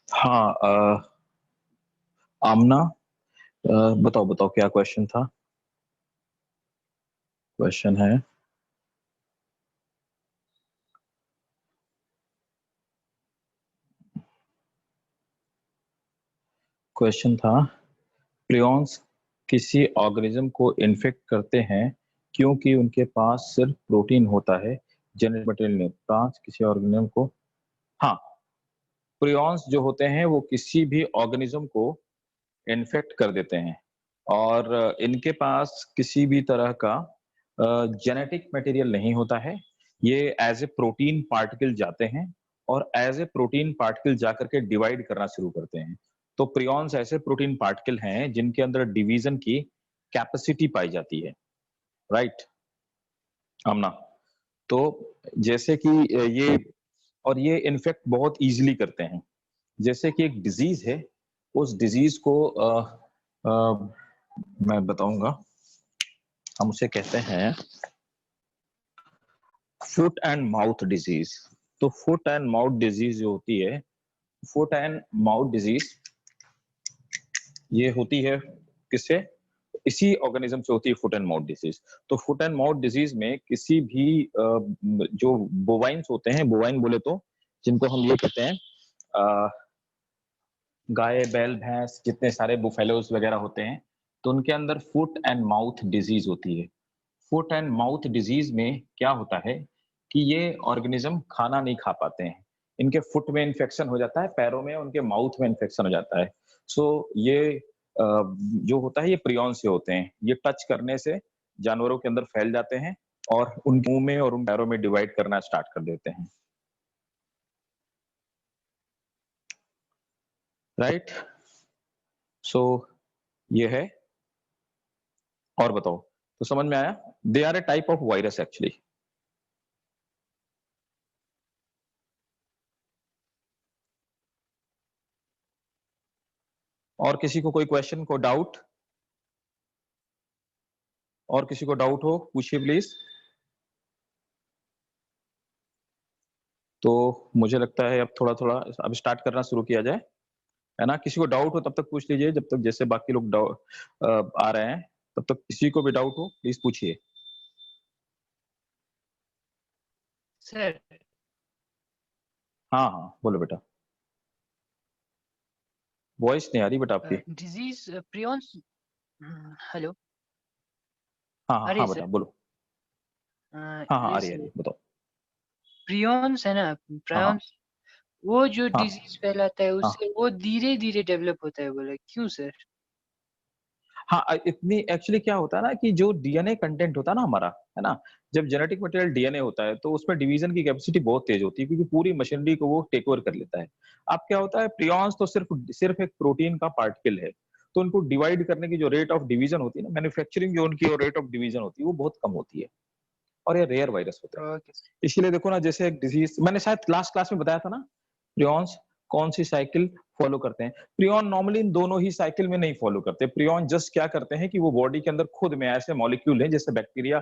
हाँ, आमना, बताओ बताओ क्या क्वेश्चन था। क्वेश्चन है, क्वेश्चन था, प्रियॉन्स किसी ऑर्गेनिज्म को इन्फेक्ट करते हैं क्योंकि उनके पास सिर्फ प्रोटीन होता है, जेनेटिक मटेरियल नहीं। प्रियॉन्स किसी ऑर्गेनिज्म को, हाँ, प्रियॉन्स जो होते हैं वो किसी भी ऑर्गेनिज्म को इन्फेक्ट कर देते हैं और इनके पास किसी भी तरह का जेनेटिक मटेरियल नहीं होता है। ये एज ए प्रोटीन पार्टिकल जाते हैं और एज ए प्रोटीन पार्टिकल जाकर के डिवाइड करना शुरू करते हैं। तो प्रियॉन्स ऐसे प्रोटीन पार्टिकल हैं जिनके अंदर डिवीजन की कैपेसिटी पाई जाती है। राइट आमना? तो जैसे कि ये, और ये इन्फेक्ट बहुत इजीली करते हैं। जैसे कि एक डिजीज है, उस डिजीज को मैं बताऊंगा, हम उसे कहते हैं फुट एंड माउथ डिजीज। तो फुट एंड माउथ डिजीज जो होती है, फुट एंड माउथ डिजीज ये होती है किससे? इसी ऑर्गेनिज्म से होती है फुट एंड माउथ डिजीज। तो फुट एंड माउथ डिजीज में किसी भी जो बोवाइन्स होते हैं, बोवाइन बोले तो जिनको हम ये कहते हैं गाय बैल भैंस, जितने सारे बुफेलोज वगैरह होते हैं, तो उनके अंदर फुट एंड माउथ डिजीज होती है। फुट एंड माउथ डिजीज में क्या होता है कि ये ऑर्गेनिज्म खाना नहीं खा पाते हैं। इनके फुट में इन्फेक्शन हो जाता है, पैरों में, उनके माउथ में इन्फेक्शन हो जाता है। सो ये जो होता है ये प्रियॉन से होते हैं। ये टच करने से जानवरों के अंदर फैल जाते हैं और उनके मुंह में और उन पैरों में डिवाइड करना स्टार्ट कर देते हैं। राइट? सो ये है। और बताओ, तो समझ में आया? They are a type of virus actually. और किसी को कोई क्वेश्चन को डाउट, और किसी को डाउट हो पूछिए प्लीज। तो मुझे लगता है अब थोड़ा थोड़ा अब स्टार्ट करना शुरू किया जाए, है ना। किसी को डाउट हो तब तक पूछ लीजिए, जब तक जैसे बाकी लोग आ रहे हैं तब तक किसी को भी डाउट हो प्लीज पूछिए। सर हाँ हाँ बोलो बेटा, वॉइस नहीं आ रही बेटा आपकी। Disease prions, hello. हाँ हाँ अरे हाँ सर, बेटा बोलो। हाँ हाँ आ रही है, बताओ। प्रियॉन्स है ना, हाँ हाँ प्रियॉन्स, वो जो हाँ डिजीज फैलाता है हाँ उससे वो धीरे धीरे डेवलप होता है, बोला क्यों सर? हाँ इतनी एक्चुअली क्या होता है ना कि जो डीएनए कंटेंट होता है ना हमारा, है ना, जब जेनेटिक मटेरियल डीएनए होता है तो उसमें डिवीजन की कैपेसिटी बहुत तेज होती है, क्योंकि पूरी मशीनरी को वो टेक ओवर कर लेता है। अब क्या होता है, प्रियॉन्स तो सिर्फ सिर्फ एक प्रोटीन का पार्टिकल है, तो उनको डिवाइड करने की जो रेट ऑफ डिवीजन होती है ना, मैन्युफैक्चरिंग जो उनकी रेट ऑफ डिवीजन होती है वो बहुत कम होती है, और ये रेयर वायरस होते हैं। ओके। इसीलिए देखो ना, जैसे एक डिजीज मैंने शायद लास्ट क्लास में बताया था ना, प्रियॉन्स कौन सी साइकिल फॉलो करते हैं। प्रियॉन नॉर्मली इन दोनों ही साइकिल में नहीं फॉलो करते। प्रियॉन जस्ट क्या करते हैं कि वो बॉडी के अंदर खुद में ऐसे मॉलिक्यूल हैं, जैसे बैक्टीरिया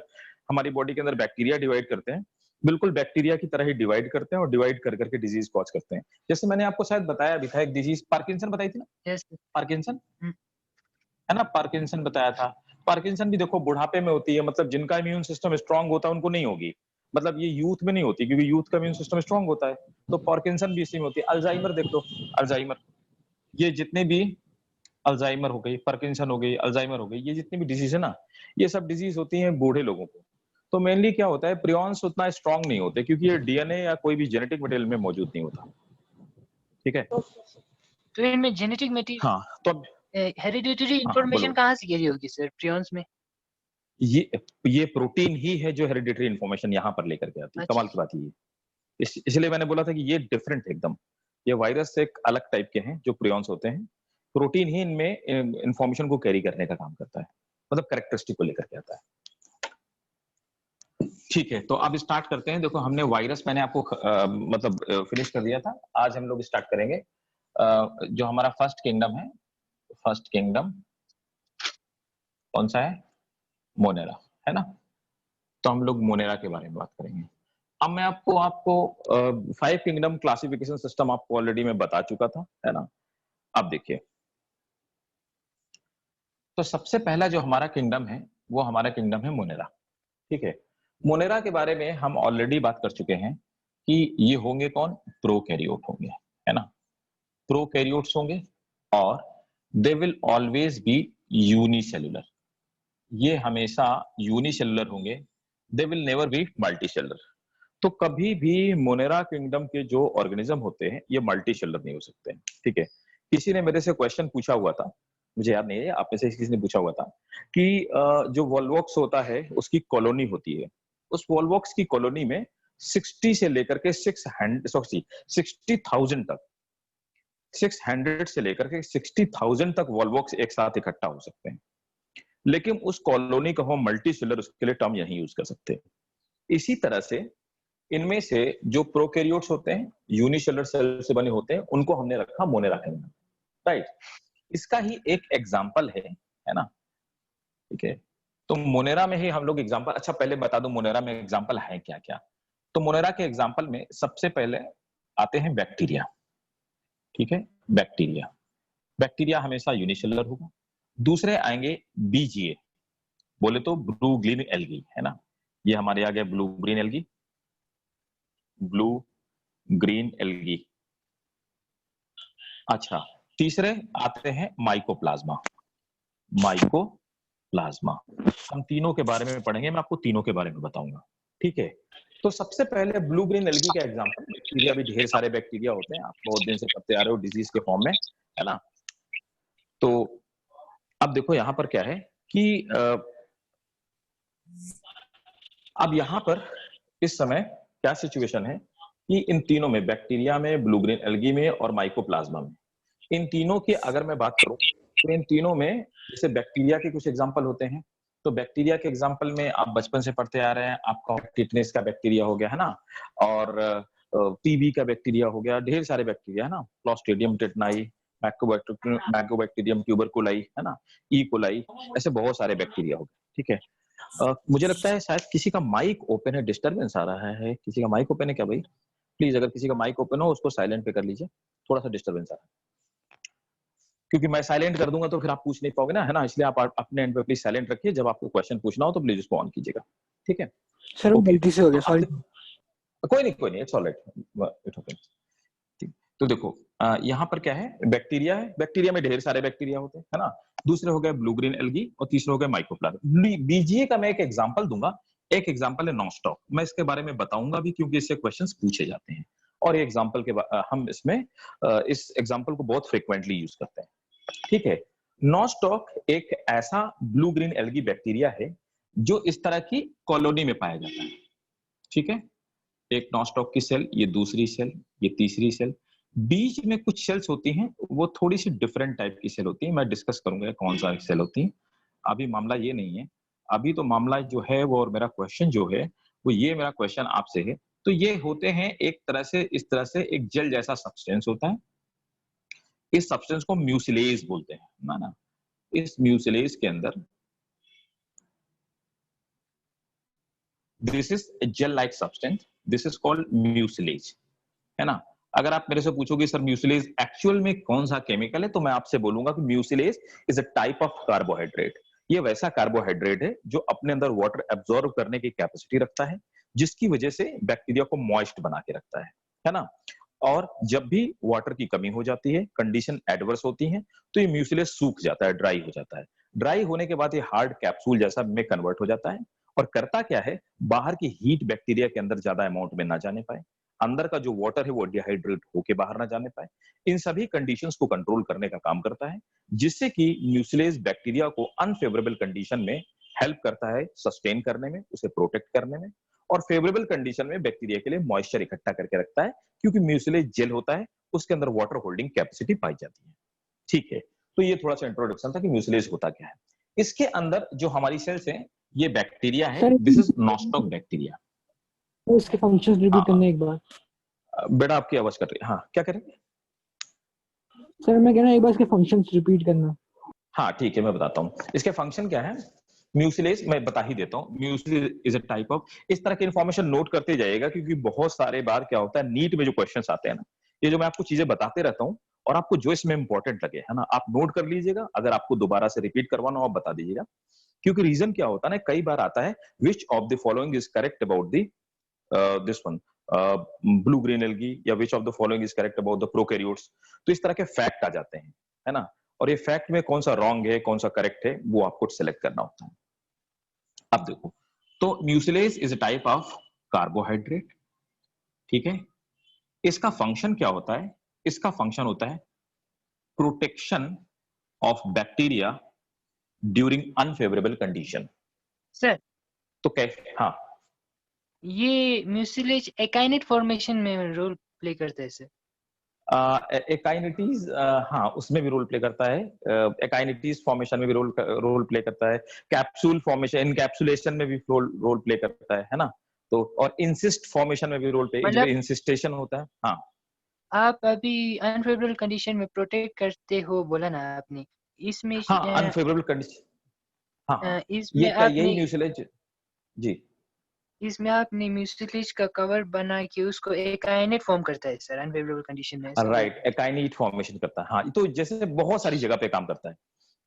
हमारी बॉडी के अंदर बैक्टीरिया डिवाइड करते हैं, बिल्कुल बैक्टीरिया की तरह ही डिवाइड करते हैं, और डिवाइड कर करके डिजीज कॉज करते हैं। जैसे मैंने आपको शायद बताया भी था, एक डिजीज पार्किंसन बताई थी ना, यस। पार्किंसन, है ना, पार्किंसन बताया था। पार्किंसन भी देखो बुढ़ापे में होती है, मतलब जिनका इम्यून सिस्टम स्ट्रांग होता है उनको नहीं होगी, मतलब ये यूथ में नहीं होती, क्योंकि यूथ का इम्यून सिस्टम स्ट्रांग होता है। तो पार्किंसन भी इसी में होती है। अल्जाइमर देख लो, अल्जाइमर, ये जितने भी अल्जाइमर हो गई, पार्किंसन हो गई, अल्जाइमर हो गई, ये जितनी भी डिजीज है ना, ये सब डिजीज होती हैं बूढ़े लोगों को। तो मेनली क्या होता है, प्रियॉन्स उतना स्ट्रांग नहीं होते, क्योंकि ये डीएनए या कोई भी जेनेटिक मटेरियल में मौजूद नहीं होता। ठीक है। तो इनमें जेनेटिक मटेरियल, हाँ तो हेरिडिटरी हाँ हाँ बोलो। इंफॉर्मेशन कहाँ से गेरी होगी सर प्रियॉन्स में? ये ये प्रोटीन ही है जो हेरिडिटरी इन्फॉर्मेशन यहाँ पर लेकर के आती है। अच्छा। कमाल की बात ये है। इसलिए मैंने बोला था कि ये डिफरेंट है एकदम। ये वायरस से एक अलग टाइप के हैं जो प्रियॉन्स होते हैं। प्रोटीन ही इनमें इंफॉर्मेशन को कैरी करने का काम करता है, मतलब कैरेक्टरिस्टिक को लेकर के आता है। ठीक है, तो अब स्टार्ट करते हैं। देखो हमने वायरस, मैंने आपको मतलब फिनिश कर दिया था। आज हम लोग स्टार्ट करेंगे जो हमारा फर्स्ट किंगडम है। फर्स्ट किंगडम कौन सा है? मोनेरा, है ना। तो हम लोग मोनेरा के बारे में बात करेंगे। अब मैं आपको आपको 5 किंगडम क्लासिफिकेशन सिस्टम आपको ऑलरेडी मैं बता चुका था, है ना। अब देखिए, तो सबसे पहला जो हमारा किंगडम है वो हमारा किंगडम है मोनेरा। ठीक है। मोनेरा के बारे में हम ऑलरेडी बात कर चुके हैं कि ये होंगे कौन? प्रोकैरियोट होंगे, है ना। प्रोकैरियोट्स होंगे, और they will always be unicellular. ये हमेशा यूनिसेलुलर होंगे। They will never be multicellular. तो कभी भी मोनेरा किंगडम के जो ऑर्गेनिज्म होते हैं ये मल्टीसेलुलर नहीं हो सकते हैं। ठीक है। किसी ने मेरे से क्वेश्चन पूछा हुआ था, मुझे याद नहीं है, आप में से किसी ने पूछा हुआ था कि जो वॉल्वॉक्स होता है उसकी कॉलोनी होती है, उस वॉल्वॉक्स की कॉलोनी में 60 से लेकर के 60,000 तक, 600 से लेकर के 60,000 तक वॉल्वॉक्स एक साथ इकट्ठा हो सकते हैं। लेकिन उस कॉलोनी को हम मल्टी सेलर, उसके लिए टर्म यही यूज कर सकते हैं। इसी तरह से इनमें से जो प्रोकैरियोट्स होते हैं, यूनिसेलुलर सेल से बने होते हैं, उनको हमने रखा मोनेरा के नाम, राइट। इसका ही एक एग्जांपल है ना। ठीक है। तो मोनेरा में ही हम लोग एग्जांपल, अच्छा पहले बता दूं मोनेरा में एग्जांपल है क्या क्या। तो मोनेरा के एग्जांपल में सबसे पहले आते हैं बैक्टीरिया। ठीक है। बैक्टीरिया, बैक्टीरिया हमेशा यूनिसेलुलर होगा। दूसरे आएंगे बीजीए, बोले तो ब्लू ग्रीन एल्गी, है ना। ये हमारे आ गया blue green algae, blue green algae. अच्छा, तीसरे आते हैं माइकोप्लाज्मा। माइकोप्लाज्मा, हम तीनों के बारे में पढ़ेंगे, मैं आपको तीनों के बारे में बताऊंगा। ठीक है। तो सबसे पहले ब्लू ग्रीन एल्गी का एग्जांपल, बैक्टीरिया भी ढेर सारे बैक्टीरिया होते हैं, आप बहुत दिन से पढ़ते आ रहे हो डिजीज के फॉर्म में, है ना। तो अब देखो यहां पर क्या है कि अब यहां पर इस समय क्या सिचुएशन है कि इन तीनों में, बैक्टीरिया में, ब्लू ग्रीन एल्गी में और माइकोप्लाज्मा में, इन तीनों की अगर मैं बात करूं तो इन तीनों में जैसे बैक्टीरिया के कुछ एग्जांपल होते हैं। तो बैक्टीरिया के एग्जांपल में आप बचपन से पढ़ते आ रहे हैं, आपका टिटनेस का बैक्टीरिया हो गया, है ना, और टीबी का बैक्टीरिया हो गया, ढेर सारे बैक्टीरिया, है ना, क्लॉस्ट्रिडियम टेटनाई, मैकोबैक्टीरियम ट्यूबरकुलाई, है ना, ई कोलाई, ऐसे बहुत सारे बैक्टीरिया हो गए, ठीक है। मुझे लगता है शायद किसी का माइक ओपन है, डिस्टरबेंस आ रहा है, किसी का माइक ओपन है क्या भाई? प्लीज अगर किसी का माइक ओपन हो उसको साइलेंट पे कर लीजिए, थोड़ा सा डिस्टरबेंस आ रहा है, क्योंकि मैं साइलेंट कर दूंगा तो फिर आप पूछ नहीं पाओगे ना, है ना, इसलिए आप अपने एंड पे प्लीज साइलेंट रखिए, जब आपको क्वेश्चन पूछना हो तो प्लीज उसको ऑन कीजिएगा, ठीक है। सर वो ओके, गलती से हो गया, तो अब सॉरी। कोई नहीं, इट्स ऑलराइट, इट ओके। तो देखो यहाँ पर क्या है, बैक्टीरिया है, बैक्टीरिया में ढेर सारे बैक्टीरिया होते हैं, है ना। दूसरे हो गए ब्लू ग्रीन एल्गी और तीसरे हो गए माइकोप्लाज्म। बीजीए का मैं एक एग्जांपल दूंगा, एक एग्जांपल है नॉनस्टॉप, मैं इसके बारे में बताऊंगा भी क्योंकि इससे क्वेश्चंस पूछे जाते हैं, और ये एग्जांपल के हम इसमें इस एग्जांपल को बहुत फ्रिक्वेंटली यूज करते हैं, ठीक है। नॉनस्टॉक एक ऐसा ब्लू ग्रीन एल्गी बैक्टीरिया है जो इस तरह की कॉलोनी में पाया जाता है, ठीक है। एक नॉनस्टॉक की सेल, ये दूसरी सेल, ये तीसरी सेल, बीच में कुछ सेल्स होती हैं वो थोड़ी सी डिफरेंट टाइप की सेल होती है, मैं डिस्कस करूंगा कौन सा सेल होती है। अभी मामला ये नहीं है, अभी तो मामला जो है वो, और मेरा क्वेश्चन जो है वो, ये मेरा क्वेश्चन आपसे है। तो ये होते हैं एक तरह से, इस तरह से एक जेल जैसा सब्सटेंस होता है, इस सब्सटेंस को म्यूसिलेज बोलते हैं, ना। इस म्यूसिलेज के अंदर this is gel like substance, this is called mucilage, है ना। अगर आप मेरे से पूछोगे सर म्यूसिलेज एक्चुअल में कौन सा केमिकल है, तो मैं आपसे बोलूंगा कि mucilage is a type of carbohydrate. ये वैसा कार्बोहाइड्रेट है जो अपने अंदर वाटर एब्जॉर्ब करने की कैपेसिटी रखता है, जिसकी वजह से बैक्टीरिया को मॉइस्ट बना के रखता है ना। और जब भी वाटर की कमी हो जाती है, कंडीशन एडवर्स होती है, तो ये म्यूसिलेज सूख जाता है, ड्राई हो जाता है। ड्राई होने के बाद ये हार्ड कैप्सूल जैसा में कन्वर्ट हो जाता है, और करता क्या है, बाहर की हीट बैक्टीरिया के अंदर ज्यादा अमाउंट में ना जाने पाए, अंदर का जो वाटर है वो डिहाइड्रेट होके बाहर ना जाने पाए, इन सभी कंडीशंस को कंट्रोल करने का काम करता है, जिससे कि म्यूसिलेज बैक्टीरिया को अनफेवरेबल कंडीशन में हेल्प करता है सस्टेन करने में, उसे प्रोटेक्ट करने में, और फेवरेबल कंडीशन में बैक्टीरिया के लिए मॉइस्चर इकट्ठा करके रखता है, क्योंकि म्यूसिलेज जेल होता है, उसके अंदर वाटर होल्डिंग कैपेसिटी पाई जाती है, ठीक है। तो ये थोड़ा सा इंट्रोडक्शन था कि म्यूसिलेज होता क्या है। इसके अंदर जो हमारी सेल्स हैं, ये बैक्टीरिया है, sir this is nostoc bacteria. इसके फंक्शंस रिपीट करना एक बार। बेटा आपकी आवाज कर रही है, हाँ क्या करेंगे? सर मैं कह रहा हूँ एक बार इसके फंक्शंस रिपीट करना। हाँ ठीक है, मैं बताता हूँ इसके फंक्शन क्या है। म्यूसिलेज मैं बता ही देता हूँ, mucilage is a type of, इस तरह की इंफॉर्मेशन नोट करते जाइएगा, क्योंकि बहुत सारे बार क्या होता है नीट में जो क्वेश्चंस आते हैं ना, ये जो मैं आपको चीजें बताते रहता हूँ, और आपको जो इसमें इंपॉर्टेंट लगे, है ना, आप नोट कर लीजिएगा, अगर आपको दोबारा से रिपीट करवाना हो आप बता दीजिएगा। क्योंकि रीजन क्या होता है ना, कई बार आता है which of the following is correct about the this one blue green algae, या which of the following is correct about the prokaryotes, तो इस तरह के फैक्ट आ जाते हैं, है ना। और ये फैक्ट में कौन सा रॉन्ग है कौन सा करेक्ट है वो आपको सिलेक्ट करना होता है। अब देखो, तो mucilage is a type of carbohydrate, ठीक है। इसका फंक्शन क्या होता है? इसका फंक्शन होता है protection of bacteria during unfavourable condition. Sir तो कैसे? हाँ, ये म्यूसिलेज एकाइनेट फॉर्मेशन में रोल प्ले करता है सर। एकाइनिटीज, हाँ उसमें भी रोल प्ले करता है, एकाइनिटीज फॉर्मेशन में भी रोल प्ले करता है, कैप्सूल फॉर्मेशन, इनकैप्सुलेशन में भी रोल प्ले करता है ना। तो और इंसिस्ट फॉर्मेशन में भी रोल प्ले, जब मतलब इंसिस्टेशन होता है। हाँ आप अभी अनफेवरेबल कंडीशन में प्रोटेक्ट करते हो बोला ना आपने, इसमें हाँ, अनफेवरेबल कंडीशन, हाँ हाँ, इसमें यही आपने म्यूसिलेज जी। इसमें आपने म्यूसिलेज का कवर बना के उसको एकाइनेट फॉर्म करता है सर अनफेवरेबल कंडीशन में, ऐसा बोल राइट, एकाइनेट फॉर्मेशन करता है, हाँ। तो जैसे बहुत सारी जगह पे काम करता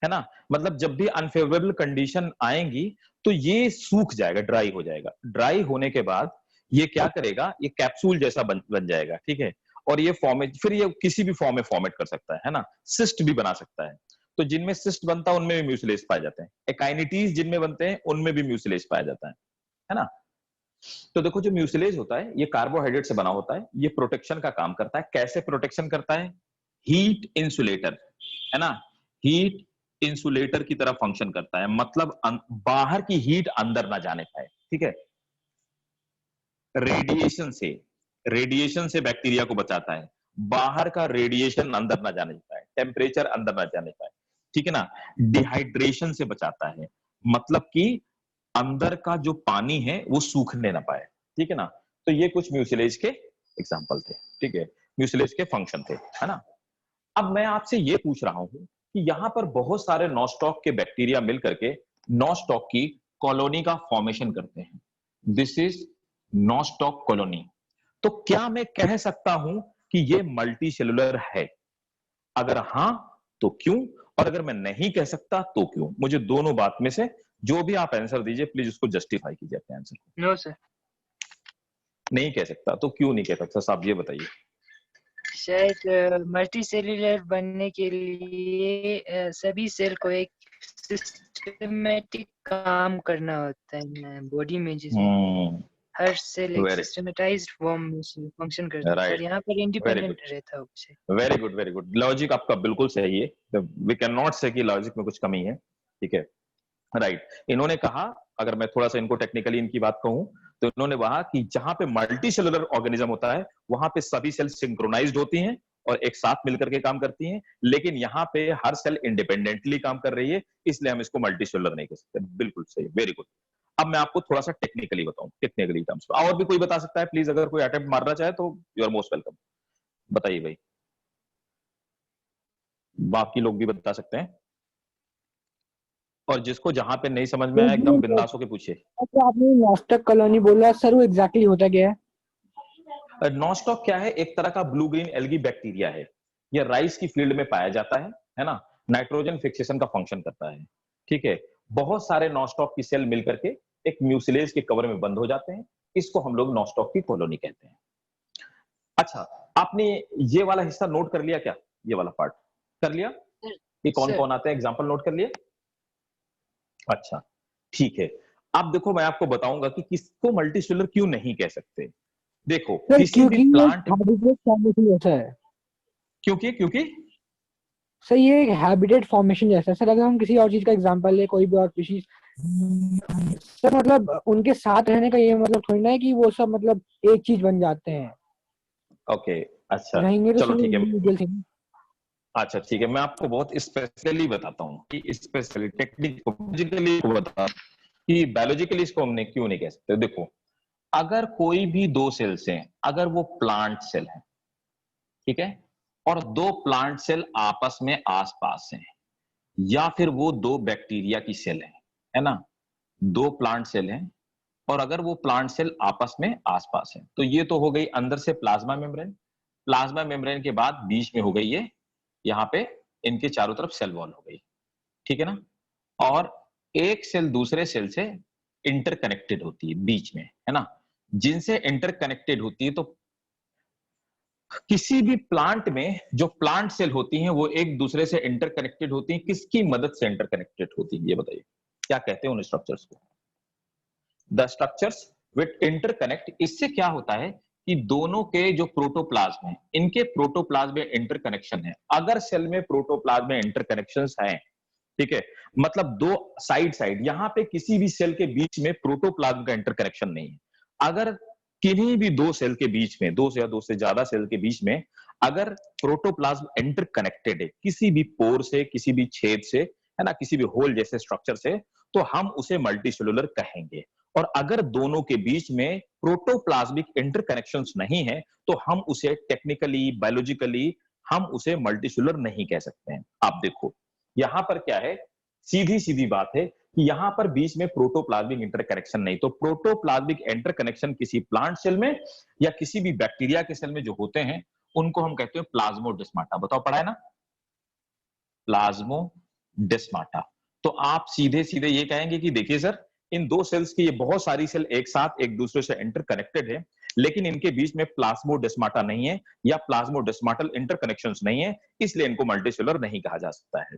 है ना। मतलब जब भी अनफेवरेबल कंडीशन आएंगी तो ये सूख जाएगा, ड्राई हो जाएगा, ड्राई होने के बाद ये क्या करेगा, ये कैप्सूल जैसा बन जाएगा, ठीक है। और ये फॉर्मेट, फिर ये किसी भी फॉर्म में फॉर्मेट कर सकता है ना, सिस्ट भी बना सकता है। तो जिनमें सिस्ट बनता है उनमें भी म्यूसिलेज पाए जाते हैं, एकाइनिटीज जिनमें बनते हैं उनमें भी म्यूसिलेज पाया जाता है ना। तो देखो, जो म्यूसिलेज होता है ये कार्बोहाइड्रेट से बना होता है, ये प्रोटेक्शन का काम करता है। कैसे प्रोटेक्शन करता है? हीट इंसुलेटर, है ना, हीट इंसुलेटर की तरह फंक्शन करता है, मतलब बाहर की हीट अंदर ना जाने पाए, ठीक है। रेडिएशन से, रेडिएशन से बैक्टीरिया को बचाता है, बाहर का रेडिएशन अंदर ना जाने पाए, टेम्परेचर अंदर ना जाने पाए, ठीक है ना। डिहाइड्रेशन से बचाता है, मतलब कि अंदर का जो पानी है वो सूखने ना पाए, ठीक है ना। तो ये कुछ म्यूसिलेज के एग्जांपल थे, ठीक है, म्यूसिलेज के फंक्शन थे, है ना। अब मैं आपसे ये पूछ रहा हूं कि यहां पर बहुत सारे नॉस्टॉक के बैक्टीरिया मिल करके नॉस्टॉक की कॉलोनी का फॉर्मेशन करते हैं। This is nostoc colony. तो क्या मैं कह सकता हूं कि ये मल्टी सेलुलर है? अगर हां तो क्यों, और अगर मैं नहीं कह सकता तो क्यों? मुझे दोनों बात में से जो भी आप आंसर दीजिए, प्लीज उसको जस्टिफाई कीजिए अपने आंसर को। नो सर, नहीं कह सकता तो क्यों नहीं कह सकता साहब, ये बताइए। शायद मल्टी सेल्यूलर बनने के लिए सभी सेल को एक सिस्टमेटिक काम करना होता है बॉडी में, जिसमें हर सेल एक वेरी सिस्टमेटाइज्ड फॉर्म में फंक्शन करता है, और राइट, यहाँ पर वेरी इंडिपेंडेंट गुड, रहता है उसे। Very good, very good. Logic आपका बिल्कुल सही है। वी कैन नॉट से कि लॉजिक में कुछ कमी है। ठीक है, राइट। इन्होंने कहा, अगर मैं थोड़ा सा इनको टेक्निकली इनकी बात कहूं, तो इन्होंने कहा कि जहां पे मल्टी सेलुलर ऑर्गेनिज्म होता है वहां पे सभी सेल सिंक्रोनाइज्ड होती हैं और एक साथ मिलकर के काम करती हैं, लेकिन यहाँ पे हर सेल इंडिपेंडेंटली काम कर रही है, इसलिए हम इसको मल्टी सेलुलर नहीं कह सकते। बिल्कुल सही, वेरी गुड। अब मैं आपको थोड़ा सा टेक्निकली बताऊं, टेक्निकली टर्म्स में। और भी कोई बता सकता है प्लीज, अगर कोई अटेम्प्ट मारना चाहे तो यू आर मोस्ट वेलकम। बताइए भाई, बाकी लोग भी बता सकते हैं, और जिसको जहां पे नहीं समझ में तो आया ये एकदम बिंदास होके पूछिए। तो आपने नॉस्टॉक कॉलोनी बोला सर, वो एग्जैक्टली होता क्या है? नॉस्टॉक क्या है? एक तरह का ब्लू ग्रीन एल्गी बैक्टीरिया है। यह राइस की फील्ड में पाया जाता है ना। नाइट्रोजन फिक्सेशन का फंक्शन करता है। ठीक है, बहुत सारे नॉस्टॉक की सेल मिलकर के एक म्यूसिलेज के कवर में बंद हो जाते हैं, इसको हम लोग नॉस्टॉक की कॉलोनी कहते हैं। अच्छा, आपने ये वाला हिस्सा नोट कर लिया क्या? ये वाला पार्ट कर लिया कि कौन सर कौन आते हैं, एग्जाम्पल नोट कर लिए? अच्छा, ठीक है। अब देखो, मैं आपको बताऊंगा कि किसको मल्टीसेलुलर क्यों नहीं कह सकते। देखो, सर किसी भी क्योंकि ये प्लांट, हैबिटेट फॉर्मेशन जैसा है। क्योंकि क्योंकि सर ये एक हैबिटेट फॉर्मेशन जैसा है सर। अगर हम किसी और चीज का एग्जांपल ले, कोई भी और स्पीशीज, सर मतलब उनके साथ रहने का ये मतलब थोड़ी ना है कि वो सब मतलब एक चीज बन जाते हैं। ओके, अच्छा, रहेंगे तो चलो सर ठीक है। Individual thing. अच्छा ठीक है, मैं आपको बहुत स्पेशली बताता हूँ कि स्पेशली टेक्निकली को बता कि बायोलॉजिकली इसको हमने क्यों नहीं कह सकते। देखो, अगर कोई भी दो सेल्स हैं, अगर वो प्लांट सेल है, ठीक है, और दो प्लांट सेल आपस में आसपास हैं, या फिर वो दो बैक्टीरिया की सेल है ना, दो प्लांट सेल हैं, और अगर वो प्लांट सेल आपस में आसपास है, तो ये तो हो गई अंदर से प्लाज्मा मेम्ब्रेन। प्लाज्मा मेम्ब्रेन के बाद बीच में हो गई ये, यहाँ पे इनके चारों तरफ सेल वॉल हो गई। ठीक है ना, और एक सेल दूसरे सेल से इंटरकनेक्टेड होती है बीच में, है ना। जिनसे इंटरकनेक्टेड होती है, तो किसी भी प्लांट में जो प्लांट सेल होती हैं वो एक दूसरे से इंटरकनेक्टेड होती हैं। किसकी मदद से इंटरकनेक्टेड होती है, ये बताइए, क्या कहते हैं उन स्ट्रक्चर्स को? The structures with interconnect. इससे क्या होता है कि दोनों के जो प्रोटोप्लाज्म है, इनके प्रोटोप्लाज्म में इंटरकनेक्शन है। अगर सेल में प्रोटोप्लाज्म में इंटरकनेक्शंस हैं, ठीक है, मतलब दो साइड साइड, यहां पे किसी भी सेल के बीच में प्रोटोप्लाज्म का इंटरकनेक्शन नहीं है। अगर किन्हीं भी दो सेल के बीच में, दो से या दो से ज्यादा सेल के बीच में अगर प्रोटोप्लाज्म इंटरकनेक्टेड है किसी भी पोर से, किसी भी छेद से, है ना, किसी भी होल जैसे स्ट्रक्चर से, तो हम उसे मल्टीसेलुलर कहेंगे। और अगर दोनों के बीच में प्रोटोप्लाज्मिक इंटरकनेक्शंस नहीं है, तो हम उसे टेक्निकली, बायोलॉजिकली हम उसे मल्टीसेलुलर नहीं कह सकते हैं। आप देखो, यहां पर क्या है, सीधी सीधी बात है कि यहां पर बीच में प्रोटोप्लाज्मिक इंटरकनेक्शन नहीं। तो प्रोटोप्लाज्मिक इंटरकनेक्शन किसी प्लांट सेल में या किसी भी बैक्टीरिया के सेल में जो होते हैं, उनको हम कहते हैं प्लाज्मोडेस्माटा। बताओ, पढ़ा है ना, प्लाज्मोडेस्माटा। तो आप सीधे सीधे ये कहेंगे कि देखिए सर, इन दो सेल्स की ये बहुत सारी सेल एक साथ एक दूसरे से इंटरकनेक्टेड है, लेकिन इनके बीच में प्लाज्मोडेस्माटा नहीं है या प्लाज्मोडेस्माटल इंटरकनेक्शंस नहीं है, इसलिए इनको मल्टीसेलुलर नहीं कहा जा सकता है।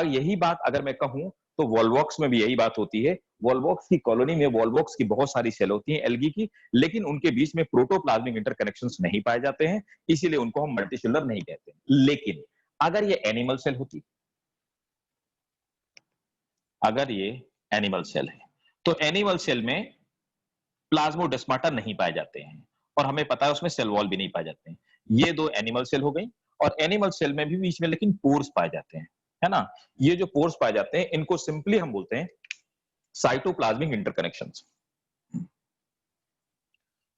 यही बात अगर मैं कहूं तो वॉल्वॉक्स में भी यही बात होती है। वॉल्वॉक्स की कॉलोनी में वॉल्वॉक्स की बहुत सारी सेल होती हैं एल्गी की, लेकिन उनके बीच में प्रोटोप्लाज्मिक इंटरकनेक्शंस नहीं पाए जाते हैं, इसीलिए उनको हम मल्टीसेलुलर नहीं कहते। लेकिन अगर ये एनिमल सेल होती, अगर ये एनिमल सेल है, तो एनिमल सेल में प्लाज्मोडेस्माटा नहीं पाए जाते हैं, और हमें पता है उसमें सेल वॉल भी नहीं पाए जाते हैं। ये दो एनिमल सेल हो गई, और एनिमल सेल में भी बीच में लेकिन पोर्स पाए जाते हैं, है ना। ये जो पोर्स पाए जाते हैं, इनको सिंपली हम बोलते हैं cytoplasmic interconnections,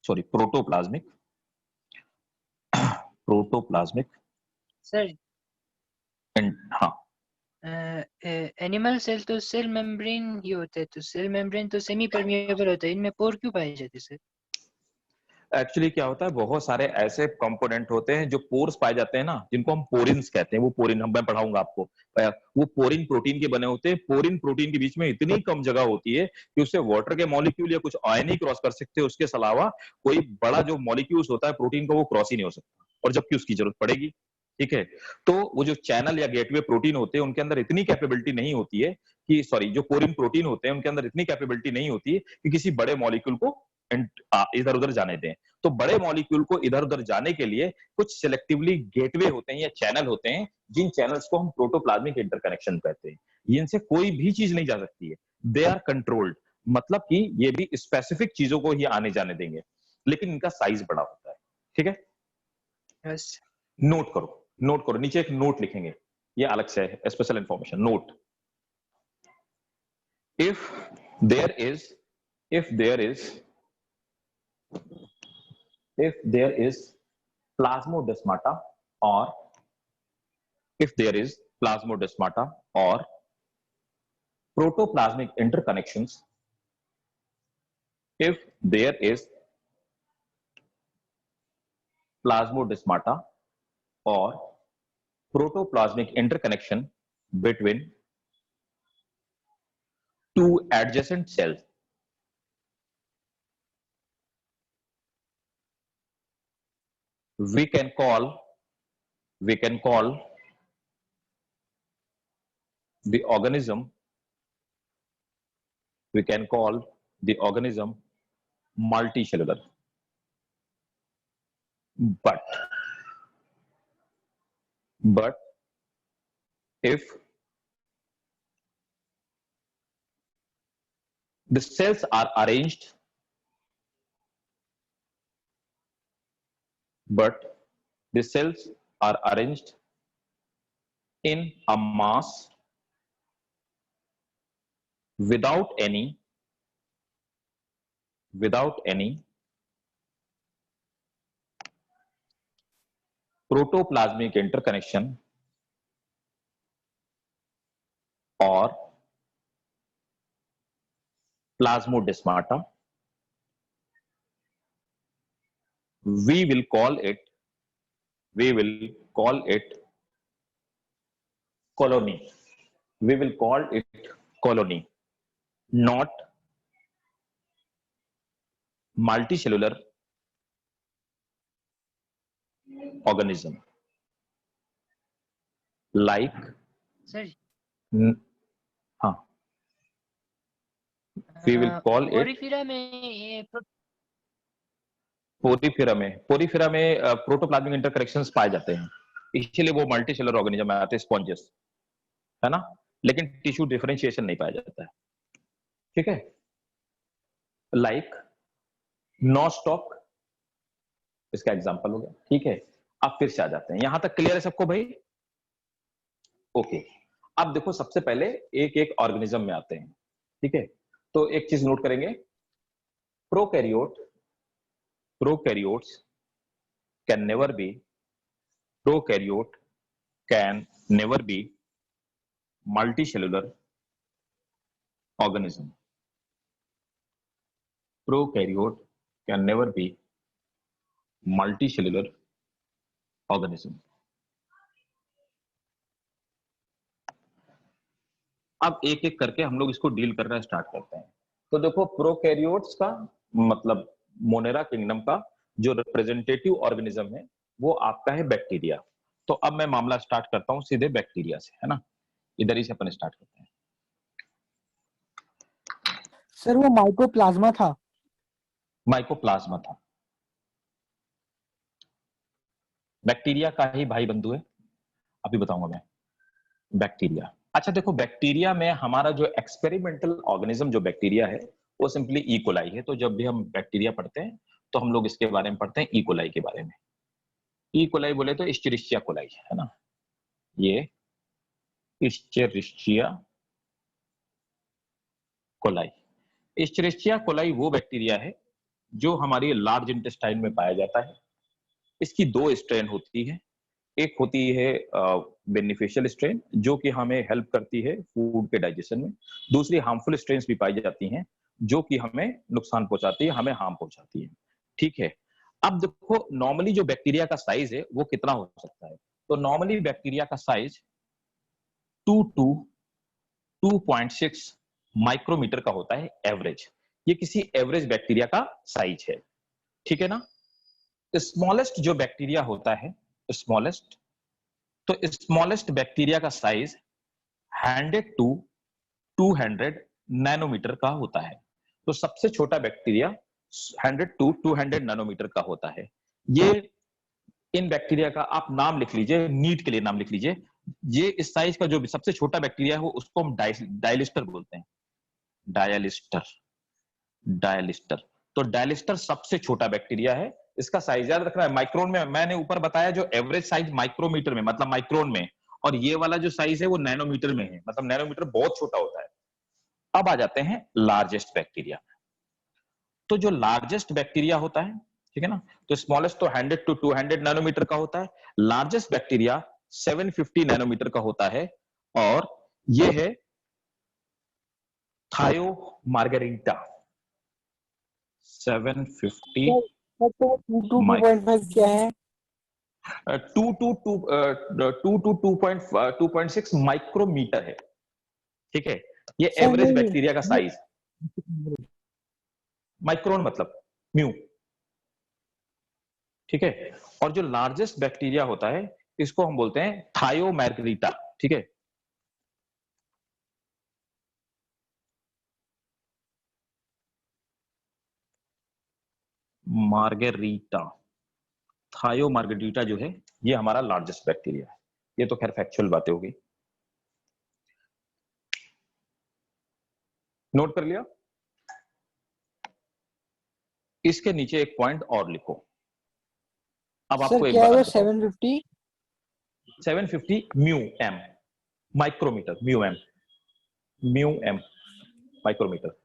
sorry protoplasmic, protoplasmic sir हाँ, एनिमल सेल तो सेल मेम्ब्रेन ही होता है, तो सेल मेम्ब्रेन तो सेमी परमिएबल होता है, इनमें पोर क्यों पाए जाते हैं सर? एक्चुअली क्या होता है, बहुत सारे ऐसे कंपोनेंट होते हैं जो पोर्स पाए जाते हैं ना, जिनको हम पोरिन्स कहते हैं। वो पोरिन मैं पढ़ाऊंगा आपको। वो पोरिन प्रोटीन के बने होते हैं। पोरिन प्रोटीन के बीच में इतनी कम जगह होती है कि उससे वाटर के मॉलिक्यूल या कुछ आयन ही क्रॉस कर सकते हैं, उसके अलावा कोई बड़ा जो मॉलिक्यूल्स होता है प्रोटीन का, वो क्रॉस ही नहीं हो सकता, और जबकि उसकी जरूरत पड़ेगी। ठीक है, तो वो जो चैनल या गेटवे प्रोटीन होते हैं, उनके अंदर इतनी कैपेबिलिटी नहीं होती है कि, सॉरी, जो पोरिन प्रोटीन होते हैं उनके अंदर इतनी कैपेबिलिटी नहीं होती है कि किसी बड़े मॉलिक्यूल को इधर उधर जाने दें। तो बड़े मॉलिक्यूल को इधर उधर जाने के लिए कुछ सिलेक्टिवली गेटवे होते हैं या चैनल होते हैं, जिन चैनल्स को हम प्रोटोप्लाज्मिक इंटरकनेक्शन कहते हैं। इनसे कोई भी चीज नहीं जा सकती है। दे आर कंट्रोल्ड, मतलब कि ये भी स्पेसिफिक चीजों को ही आने जाने देंगे, लेकिन इनका साइज बड़ा होता है। ठीक है, यस। नोट करो, नोट करो, नीचे एक नोट लिखेंगे, ये अलग से है, special information note. If there is if there is plasmodesmata or protoplasmic interconnections, if there is plasmodesmata or protoplasmic interconnection between two adjacent cells, we can call the organism multicellular. But if the cells are arranged in a mass without any protoplasmic interconnection or plasmodesmata, we will call it colony. Not multicellular organism like sir हाँ, we will call it Porifera में ये Porifera में protoplasmic interconnections पाए जाते हैं, इसलिए वो multicellular organism में आते हैं, स्पॉन्जेस, है ना, लेकिन टिश्यू डिफरेंशिएशन नहीं पाया जाता है। ठीक है, लाइक नॉस्टॉक इसका एग्जांपल हो गया। ठीक है, अब फिर से आ जाते हैं, यहां तक क्लियर है सबको भाई? ओके, अब देखो, सबसे पहले एक एक ऑर्गेनिज्म में आते हैं। ठीक है, तो एक चीज नोट करेंगे, prokaryotes can never be multicellular organism. Prokaryote can never be multicellular organism. अब एक एक करके हम लोग इसको डील करना स्टार्ट करते हैं। तो देखो, प्रोकैरियोट्स का मतलब मोनेरा किंगडम का जो रिप्रेजेंटेटिव ऑर्गेनिज्म है वो आपका है बैक्टीरिया। तो अब मैं मामला स्टार्ट करता हूं सीधे बैक्टीरिया से, है ना, इधर ही से अपन स्टार्ट करते हैं। सर वो माइकोप्लाज्मा था। बैक्टीरिया का ही भाई बंधु है, अभी बताऊंगा मैं। बैक्टीरिया, अच्छा देखो, बैक्टीरिया में हमारा जो एक्सपेरिमेंटल ऑर्गेनिज्म जो बैक्टीरिया है वो सिंपली ई कोलाई है। तो जब भी हम बैक्टीरिया पढ़ते हैं तो हम लोग इसके बारे में पढ़ते हैं ई कोलाई के बारे में। ई कोलाई बोले तो इस्चेरिशिया कोलाई, है ना, ये इस्चेरिशिया कोलाई। इस्चेरिशिया कोलाई वो बैक्टीरिया है जो हमारी लार्ज इंटेस्टाइन में पाया जाता है। इसकी दो स्ट्रेन होती है, एक होती है बेनिफिशियल स्ट्रेन जो कि हमें हेल्प करती है फूड के डाइजेशन में, दूसरी हार्मफुल स्ट्रेन्स भी पाई जाती हैं जो कि हमें नुकसान पहुंचाती है, हमें हार्म पहुंचाती है। ठीक है, अब देखो नॉर्मली जो बैक्टीरिया का साइज है वो कितना हो सकता है। तो नॉर्मली बैक्टीरिया का साइज 2 टू 2.6 माइक्रोमीटर का होता है एवरेज। ये किसी एवरेज बैक्टीरिया का साइज है, ठीक है ना। स्मॉलेस्ट जो बैक्टीरिया होता है, स्मॉलेस्ट, तो स्मॉलेस्ट बैक्टीरिया का साइज 100 टू 200 नैनोमीटर का होता है। तो सबसे छोटा बैक्टीरिया 100 टू 200 नैनोमीटर का होता है। ये इन बैक्टीरिया का आप नाम लिख लीजिए, नीट के लिए नाम लिख लीजिए। ये इस साइज का जो सबसे छोटा बैक्टीरिया है वो उसको हम डायलिस्टर बोलते हैं। डायलिस्टर, डायलिस्टर। तो डायलिस्टर सबसे छोटा बैक्टीरिया है। इसका साइज याद रखना है माइक्रोन में। मैंने ऊपर बताया जो एवरेज साइज माइक्रोमीटर में मतलब माइक्रोन में, और ये वाला जो साइज है वो नैनोमीटर में है, मतलब नैनोमीटर बहुत छोटा होता है। अब आ जाते हैं लार्जेस्ट बैक्टीरिया। तो जो लार्जेस्ट बैक्टीरिया होता है, ठीक है ना, तो स्मॉलेस्ट तो 100 टू 200 नैनोमीटर का होता है, लार्जेस्ट बैक्टीरिया 750 नैनोमीटर का होता है, और ये है थायो मार्गेरिटा 750 तो 2.5 क्या है? 2 टू 2.6 माइक्रोमीटर है, ठीक है। ये सर एवरेज नहीं, बैक्टीरिया का साइज, माइक्रोन मतलब म्यू, ठीक है। और जो लार्जेस्ट बैक्टीरिया होता है इसको हम बोलते हैं थायो मार्गेरिटा, ठीक है। मार्गेरिटा, थायो मार्गेरिटा जो है ये हमारा लार्जेस्ट बैक्टीरिया है। ये तो खैर फैक्चुअल बातें होगी, नोट कर लिया। इसके नीचे एक पॉइंट और लिखो। अब सर आपको एक क्या है बात वो बताओ, 750? 750 mu m micrometre, mu m, mu m micrometre.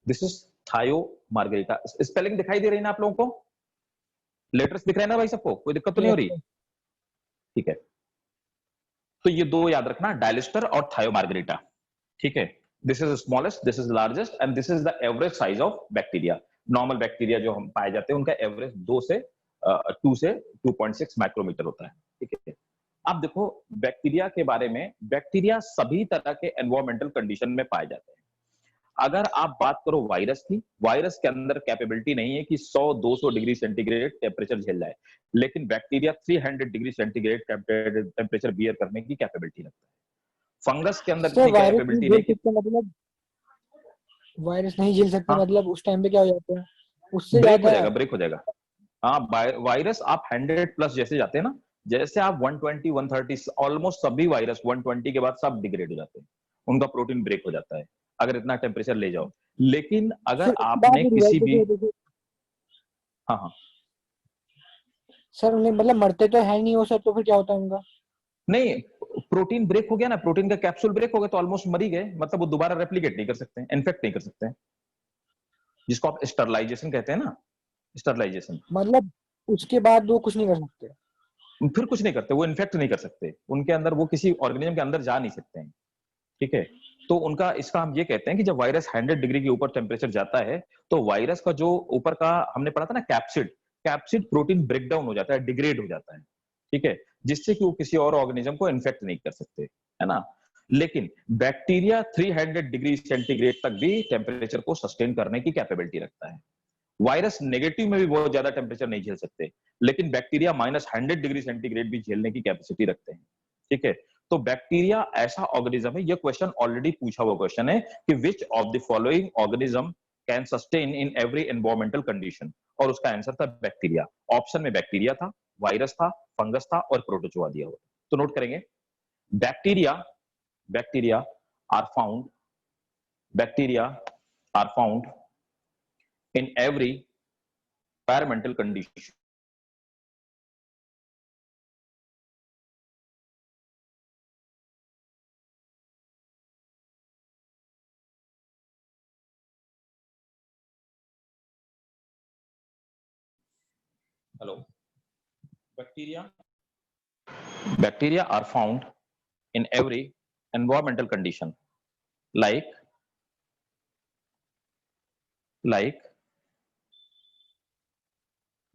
This is Thiomargarita. Spelling दिखाई दे रही है ना आप लोगों को? लेटर्स दिख रहे हैं ना भाई सबको? कोई दिक्कत तो नहीं हो रही? यस ठीक है, तो ये दो याद रखना, डायलिस्टर और थायो मार्गेरिटा, ठीक है। This is smallest, this is largest, and this is the average size of bacteria. Normal bacteria जो हम पाए जाते हैं उनका एवरेज 2 से 2.6 माइक्रोमीटर होता है, ठीक है। अब देखो बैक्टीरिया के बारे में, बैक्टीरिया सभी तरह के एनवायरमेंटल कंडीशन में पाए जाते हैं। अगर आप बात करो वायरस की, वायरस के अंदर कैपेबिलिटी नहीं है कि 100-200 डिग्री सेंटीग्रेड टेम्परेचर झेल जाए, लेकिन bacteria 300 degree centigrade temperature bear करने की कैपेबिलिटी रखता है। फंगस के अंदर सर, इतनी वायरस नहीं कैपेबिलिटी झेल नहीं कि, सकते मतलब, वायरस नहीं झेल सकते हाँ मतलब उस टाइम पे क्या हो जाता है उससे ब्रेक हो ज्यादा? जाएगा, ब्रेक हो जाएगा। हाँ वायरस आप 100 प्लस जैसे जाते हैं ना, जैसे आप 120 130, ऑलमोस्ट सभी वायरस 120 के बाद सब डिग्रेड हो जाते हैं, उनका प्रोटीन ब्रेक हो जाता है अगर इतना टेम्परेचर ले जाओ। लेकिन अगर सर एक बात आपने रिवाइज किसी भी, देखिए, हाँ हाँ, सर उन्हें मतलब मरते तो है नहीं वो सर, तो फिर क्या होता है उनका? नहीं प्रोटीन ब्रेक हो गया ना, प्रोटीन का कैप्सूल ब्रेक हो गया तो ऑलमोस्ट मर ही गए, मतलब वो दोबारा रेप्लिकेट नहीं कर सकते, इन्फेक्ट नहीं कर सकते, जिसको आप स्टरलाइजेशन कहते हैं ना, स्टरलाइजेशन। मतलब उसके बाद वो कुछ नहीं कर सकते? फिर कुछ नहीं करते, वो इन्फेक्ट नहीं कर सकते, उनके अंदर वो किसी ऑर्गेनिज्म के अंदर जा नहीं सकते हैं, ठीक है। तो उनका, इसका हम ये कहते हैं कि जब वायरस 100 डिग्री के ऊपर टेम्परेचर जाता है तो वायरस का जो ऊपर का हमने पढ़ा था ना capsid, capsid protein break down हो जाता है, डिग्रेड हो जाता है, ठीक है, जिससे कि वो किसी और ऑर्गेनिज्म को इन्फेक्ट नहीं कर सकते, है ना। लेकिन बैक्टीरिया 300 डिग्री सेंटीग्रेड तक भी टेम्परेचर को सस्टेन करने की कैपेबिलिटी रखता है। वायरस नेगेटिव में भी बहुत ज्यादा टेम्परेचर नहीं झेल सकते, लेकिन बैक्टीरिया -100 डिग्री सेंटीग्रेड भी झेलने की कैपेसिटी रखते हैं, ठीक है। तो बैक्टीरिया ऐसा ऑर्गेनिज्म है, ये क्वेश्चन ऑलरेडी पूछा हुआ क्वेश्चन है कि which of the following organism can sustain in every environmental condition, और उसका आंसर था बैक्टीरिया। ऑप्शन में बैक्टीरिया था, वायरस था, फंगस था और प्रोटोजोआ दिया हुआ। तो नोट करेंगे, bacteria, bacteria are found, bacteria are found in every environmental condition. Hello, bacteria Bacteria are found in every environmental condition, like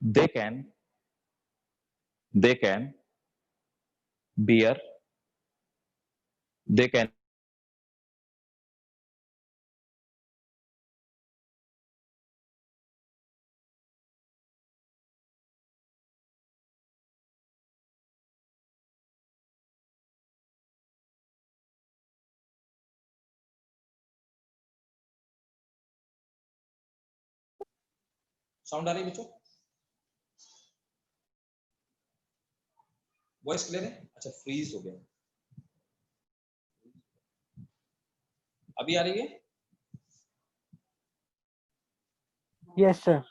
they can bear, they can sound आ रही है बच्चों? वॉइस क्लियर है? अच्छा, फ्रीज हो गया, अभी आ रही है? Yes sir.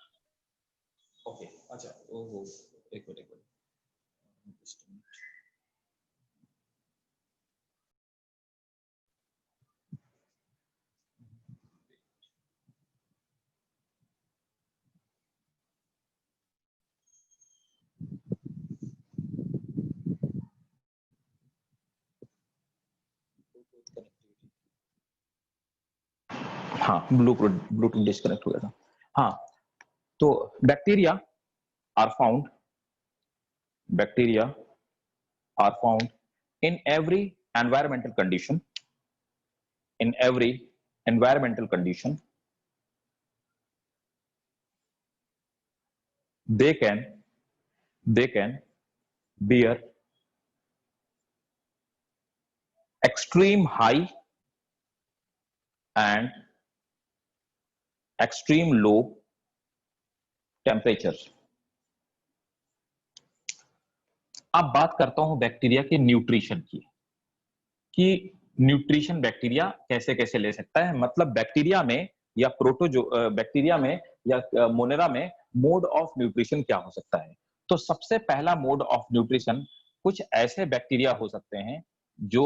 ओके, अच्छा, ओहो, एक मिनट हाँ, ब्लूटूथ डिस्कनेक्ट हो गया था। हाँ, तो bacteria are found in every environmental condition, they can bear extreme high and extreme low temperatures. अब बात करता हूं बैक्टीरिया के न्यूट्रिशन की, कि न्यूट्रिशन बैक्टीरिया कैसे कैसे ले सकता है। मतलब बैक्टीरिया में या बैक्टीरिया में या मोनेरा में मोड ऑफ न्यूट्रिशन क्या हो सकता है। तो सबसे पहला मोड ऑफ न्यूट्रिशन, कुछ ऐसे बैक्टीरिया हो सकते हैं जो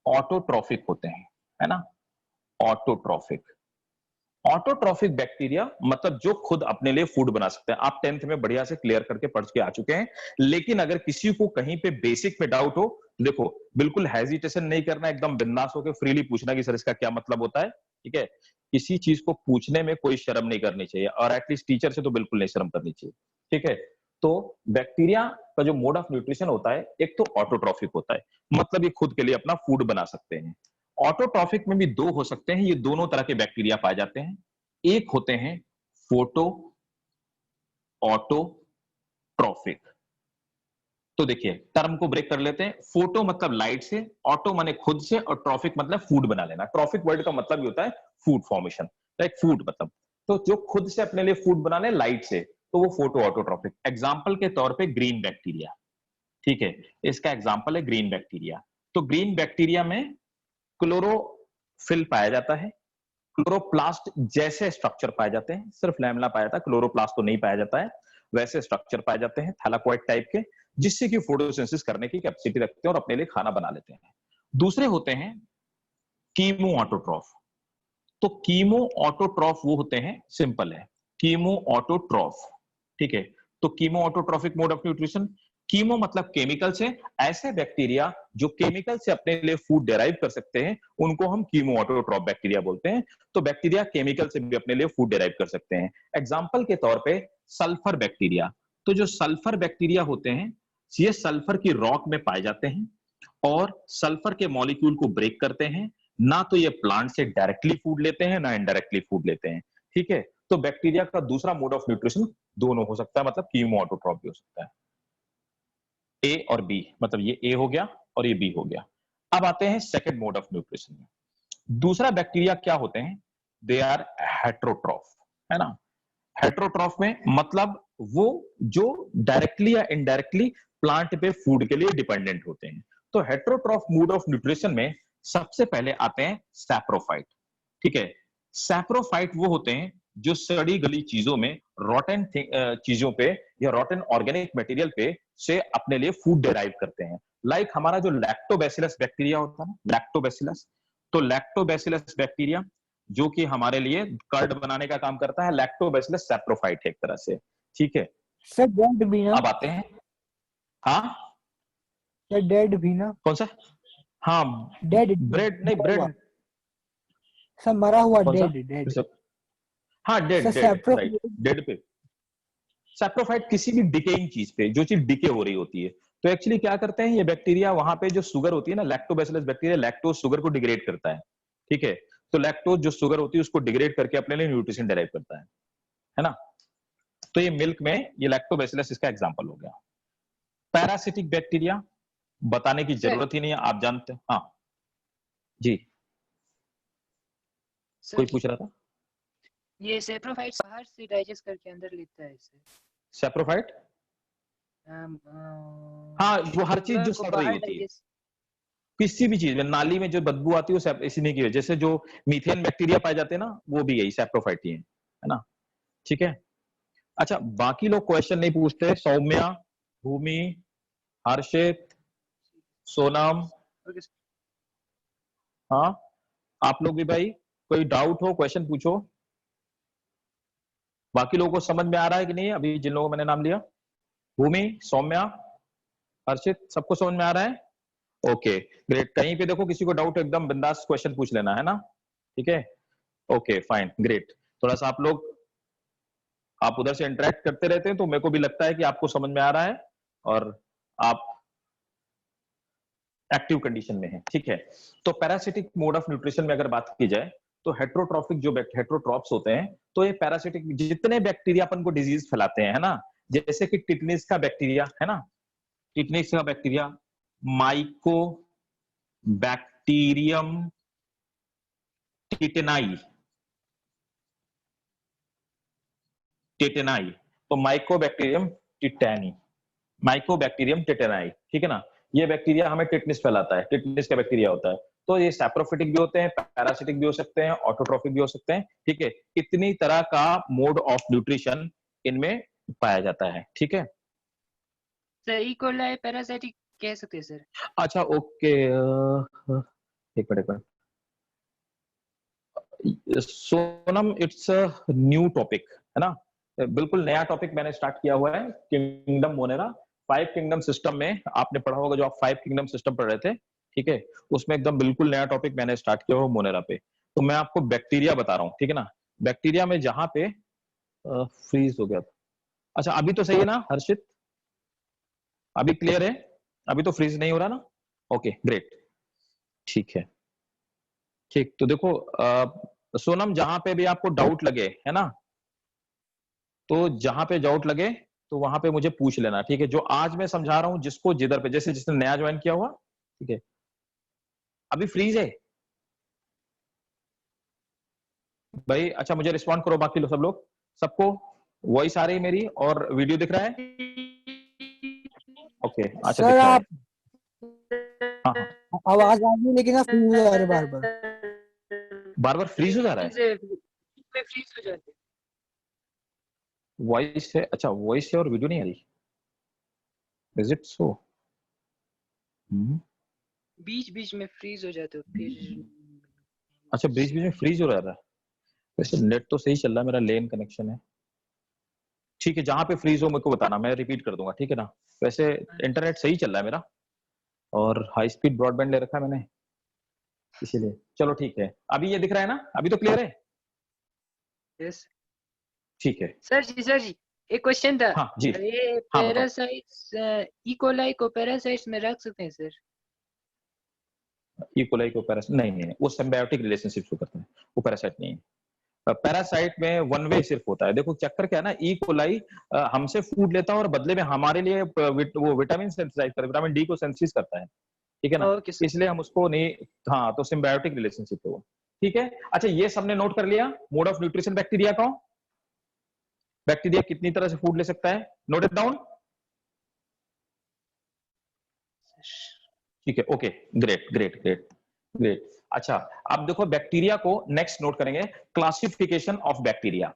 ऑटोट्रॉफिक होते हैं, है ना। ऑटोट्रॉफिक बैक्टीरिया मतलब जो खुद अपने लिए फूड बना सकते हैं। आप 10th में बढ़िया से क्लियर करके पढ़ के आ चुके हैं, लेकिन अगर किसी को कहीं पे बेसिक में डाउट हो, देखो बिल्कुल हेजिटेशन नहीं करना, एकदम बिंदास होकर फ्रीली पूछना कि सर इसका क्या मतलब होता है, ठीक है। किसी चीज को पूछने में कोई शर्म नहीं करनी चाहिए, और एटलीस्ट टीचर से तो बिल्कुल नहीं शर्म करनी चाहिए, ठीक है। तो बैक्टीरिया का जो मोड ऑफ न्यूट्रिशन होता है, एक तो ऑटोट्रॉफिक होता है, मतलब ये खुद के लिए अपना फूड बना सकते हैं। ऑटोट्रॉफिक में भी दो हो सकते हैं, ये दोनों तरह के बैक्टीरिया पाए जाते हैं। एक होते हैं फोटो ऑटोट्रॉफिक। तो देखिए टर्म को ब्रेक कर लेते हैं। फोटो मतलब लाइट से, ऑटो माने खुद से, और ट्रॉफिक मतलब फूड बना लेना। ट्रॉफिक वर्ड का मतलब ही होता है फूड फॉर्मेशन, लाइक फूड मतलब, तो जो खुद से अपने लिए फूड बना ले लाइट से, तो वो फोटो ऑटोट्रॉफिक। एग्जाम्पल के तौर पे ग्रीन बैक्टीरिया, ठीक है, इसका एग्जाम्पल है ग्रीन बैक्टीरिया। तो ग्रीन बैक्टीरिया में क्लोरोफिल पाया जाता है, क्लोरोप्लास्ट जैसे स्ट्रक्चर पाए जाते हैं, सिर्फ लैमेला पाया जाता है, क्लोरोप्लास्ट तो नहीं पाया जाता है। वैसे स्ट्रक्चर पाए जाते हैं थैलाकोइड टाइप के, जिससे कि फोटोसिंथेसिस करने की कैपेसिटी रखते हैं और अपने लिए खाना बना लेते हैं। दूसरे होते हैं कीमो ऑटोट्रॉफ। तो कीमो ऑटोट्रॉफ वो होते हैं, सिंपल है, कीमो ऑटोट्रॉफ, ठीक है। तो chemo autotrophic mode of nutrition, chemo मतलब केमिकल से, ऐसे बैक्टीरिया जो केमिकल से अपने लिए फूड डेराइव कर सकते हैं, उनको हम कीमो ऑटोट्रॉफ बैक्टीरिया बोलते हैं। तो बैक्टीरिया केमिकल से भी अपने लिए फूड डेराइव कर सकते हैं। एग्जाम्पल के तौर पे सल्फर बैक्टीरिया। तो जो सल्फर बैक्टीरिया होते हैं, ये सल्फर की रॉक में पाए जाते हैं और सल्फर के मॉलिक्यूल को ब्रेक करते हैं। ना तो ये प्लांट से डायरेक्टली फूड लेते हैं, ना इनडायरेक्टली फूड लेते हैं, ठीक है। तो बैक्टीरिया का दूसरा मोड ऑफ न्यूट्रिशन दोनों हो सकता है, मतलब कीमो ऑटोट्रॉफ भी हो सकता है। ए और बी, मतलब ये ए हो गया और ये बी हो गया। अब आते हैं सेकंड मोड ऑफ न्यूट्रिशन में। दूसरा बैक्टीरिया क्या होते हैं, दे आर हेट्रोट्रॉफ, है ना। हेट्रोट्रॉफ में मतलब वो जो डायरेक्टली या इनडायरेक्टली प्लांट पे फूड के लिए डिपेंडेंट होते हैं। तो हेट्रोट्रॉफ मोड ऑफ न्यूट्रिशन में सबसे पहले आते हैं सैप्रोफाइट, ठीक है। सैप्रोफाइट वो होते हैं जो सड़ी गली चीजों में, रॉटन चीजों पे या रॉटन ऑर्गेनिक मटेरियल पे से अपने लिए फूड डेराइव करते हैं। लाइक हमारा जो लैक्टोबैसिलस बैक्टीरिया होता है ना, लैक्टोबैसिलस, तो लैक्टोबैसिलस बैक्टीरिया जो कि हमारे लिए कर्ड बनाने का काम करता है, लैक्टोबैसिलस सैप्रोफाइट है एक तरह से, ठीक है। सर ब्रेड भी ना? अब आते हैं, हाँ या डेड भी ना, कौन सा? हाँ डेड, ब्रेड नहीं, ब्रेड सब मरा हुआ, कौन सा? डेड। हाँ dead dead right, saprophyte, dead पे। सैप्रोफाइट किसी भी डिकेइंग चीज पे, जो चीज डिके हो रही होती है। तो एक्चुअली क्या करते हैं ये बैक्टीरिया, वहां पे जो शुगर होती है ना, लैक्टोबैसिलस बैक्टीरिया लैक्टोज शुगर को डिग्रेड करता है, ठीक है। तो लैक्टोज जो शुगर होती है उसको डिग्रेड करके अपने लिए न्यूट्रिशन डेराइव करता है ना। तो ये मिल्क में ये लैक्टोबैसिलस इसका एग्जांपल हो गया। पैरासिटिक बैक्टीरिया बताने की सर जरूरत ही नहीं है, आप जानते हैं। हाँ जी, कोई सर पूछ रहा था? ये सेप्रोफाइट्स बाहर से डाइजेस्ट करके अंदर लेता है इसे। सैप्रोफाइट, अम, हाँ वो हर चीज शुगर जो को सड़ रही बाहर होती है, डाइजेस्ट। किसी भी चीज में नाली में जो बदबू आती है वो इसी की वजह से, जो मीथेन बैक्टीरिया पाए जाते हैं ना, वो भी यही सैप्रोफाइट ही है ना, ठीक है। अच्छा बाकी लोग क्वेश्चन नहीं पूछते, सौम्या, भूमि, हर्षित, सोनम, ओके सर। हाँ आप लोग भी भाई, कोई डाउट हो क्वेश्चन पूछो। बाकी लोगों को समझ में आ रहा है कि नहीं अभी जिन लोगों को मैंने नाम लिया? भूमि, सौम्या, हर्षित, सबको समझ में आ रहा है? Okay great. कहीं पे देखो किसी को डाउट एकदम बिंदास क्वेश्चन पूछ लेना है ना, ठीक है। Okay fine great. थोड़ा सा आप उधर से इंटरेक्ट करते रहते हैं तो मेरे को भी लगता है कि आपको समझ में आ रहा है और आप एक्टिव कंडीशन में है, ठीक है। तो पैरासिटिक मोड ऑफ न्यूट्रिशन में अगर बात की जाए तो हेट्रोट्रॉफिक जो हेट्रोट्रॉप्स होते हैं, तो ये पैरासिटिक जितने बैक्टीरिया अपन को डिजीज फैलाते हैं, है ना, जैसे कि टिटनिस का बैक्टीरिया है ना, टिटनिस का बैक्टीरिया, माइको बैक्टीरियम टिटेनाई, टिटेनाई, तो माइकोबैक्टीरियम टिटेनी, माइकोबैक्टीरियम टिटेनाई, ठीक है ना। ये बैक्टीरिया हमें टिटनिस फैलाता है, टिटनिस का बैक्टीरिया होता है। तो ये सैप्रोफिटिक भी होते हैं, पैरासिटिक भी हो सकते हैं, ऑटोट्रॉफिक भी हो सकते हैं, ठीक है। इतनी तरह का मोड ऑफ न्यूट्रिशन इनमें पाया जाता है, ठीक है। सर इकोलाई पैरासाइटिक कह सकते हैं सर। अच्छा ओके, एक minute, Sonam it's a new topic है ना, बिल्कुल नया टॉपिक मैंने स्टार्ट किया हुआ है, किंगडम मोनेरा। 5 किंगडम सिस्टम में आपने पढ़ा होगा, जो आप 5 किंगडम सिस्टम पढ़ रहे थे, ठीक है, उसमें एकदम बिल्कुल नया टॉपिक मैंने स्टार्ट किया हुआ मोनेरा पे। तो मैं आपको बैक्टीरिया बता रहा हूँ, ठीक है ना। बैक्टीरिया में जहां पे फ्रीज हो गया था। अच्छा अभी तो सही है ना हर्षित, अभी क्लियर है, अभी तो फ्रीज नहीं हो रहा ना? ओके ग्रेट, ठीक है। ठीक तो देखो सोनम, जहां पे भी आपको डाउट लगे है ना, तो जहां पे डाउट लगे तो वहां पे मुझे पूछ लेना, ठीक है। जो आज मैं समझा रहा हूं जिसको जिधर पे, जैसे जिसने नया ज्वाइन किया हुआ, ठीक है, अभी फ्रीज है भाई। अच्छा मुझे रिस्पॉन्ड करो बाकी लोग, सब लोग, सबको वॉइस आ रही है मेरी और वीडियो दिख रहा है? ओके अच्छा सर दिख रहा है। आप हाँ हाँ, आवाज आ रही है लेकिन आप फ्रीज हो जा रहे बार बार। बार बार फ्रीज हो जा रहा है, फ्रीज हो जाते हैं। वॉइस है? अच्छा वॉइस है और वीडियो नहीं आ रही, इज इट सो? बीच बीच में फ्रीज हो जाते हो फिर। अच्छा बीच बीच में फ्रीज हो रहा है। वैसे नेट तो सही चल रहा है, मेरा लेन कनेक्शन है, ठीक है। जहां पे फ्रीज हो मेरे को बताना, मैं रिपीट कर दूंगा, ठीक है ना। वैसे इंटरनेट सही चल रहा है मेरा और हाई स्पीड ब्रॉडबैंड ले रखा है मैंने, इसीलिए। चलो ठीक है, अभी ये दिख रहा है ना, अभी तो क्लियर है? यस ठीक है। सर जी एक क्वेश्चन था। हाँ जी, ये हाँ बताओ। पैरासाइट्स इकोलाई को पैरासाइट्स में रख सकते हैं सर? इकोलाई को पैरासाइट नहीं, नहीं वो सिम्बायोटिक रिलेशनशिप को करते हैं, वो पैरासाइट नहीं है। पैरासाइट में वन वे सिर्फ होता है। देखो चक्कर क्या है ना, ई कोलाई हमसे फूड लेता है और बदले में हमारे लिए वो विटामिन सेंसिटाइज करता है, विटामिन डी को सेंसिटाइज करता है, ठीक है ना। Okay sir. इसलिए हम उसको नहीं, हाँ तो सिम्बायोटिक रिलेशनशिप है वो, ठीक है। अच्छा ये सबने नोट कर लिया मोड ऑफ न्यूट्रिशन बैक्टीरिया का, बैक्टीरिया कितनी तरह से फूड ले सकता है, नोट इट डाउन, ठीक है। Okay great great great great. अच्छा अब देखो बैक्टीरिया को नेक्स्ट नोट करेंगे, क्लासिफिकेशन ऑफ बैक्टीरिया,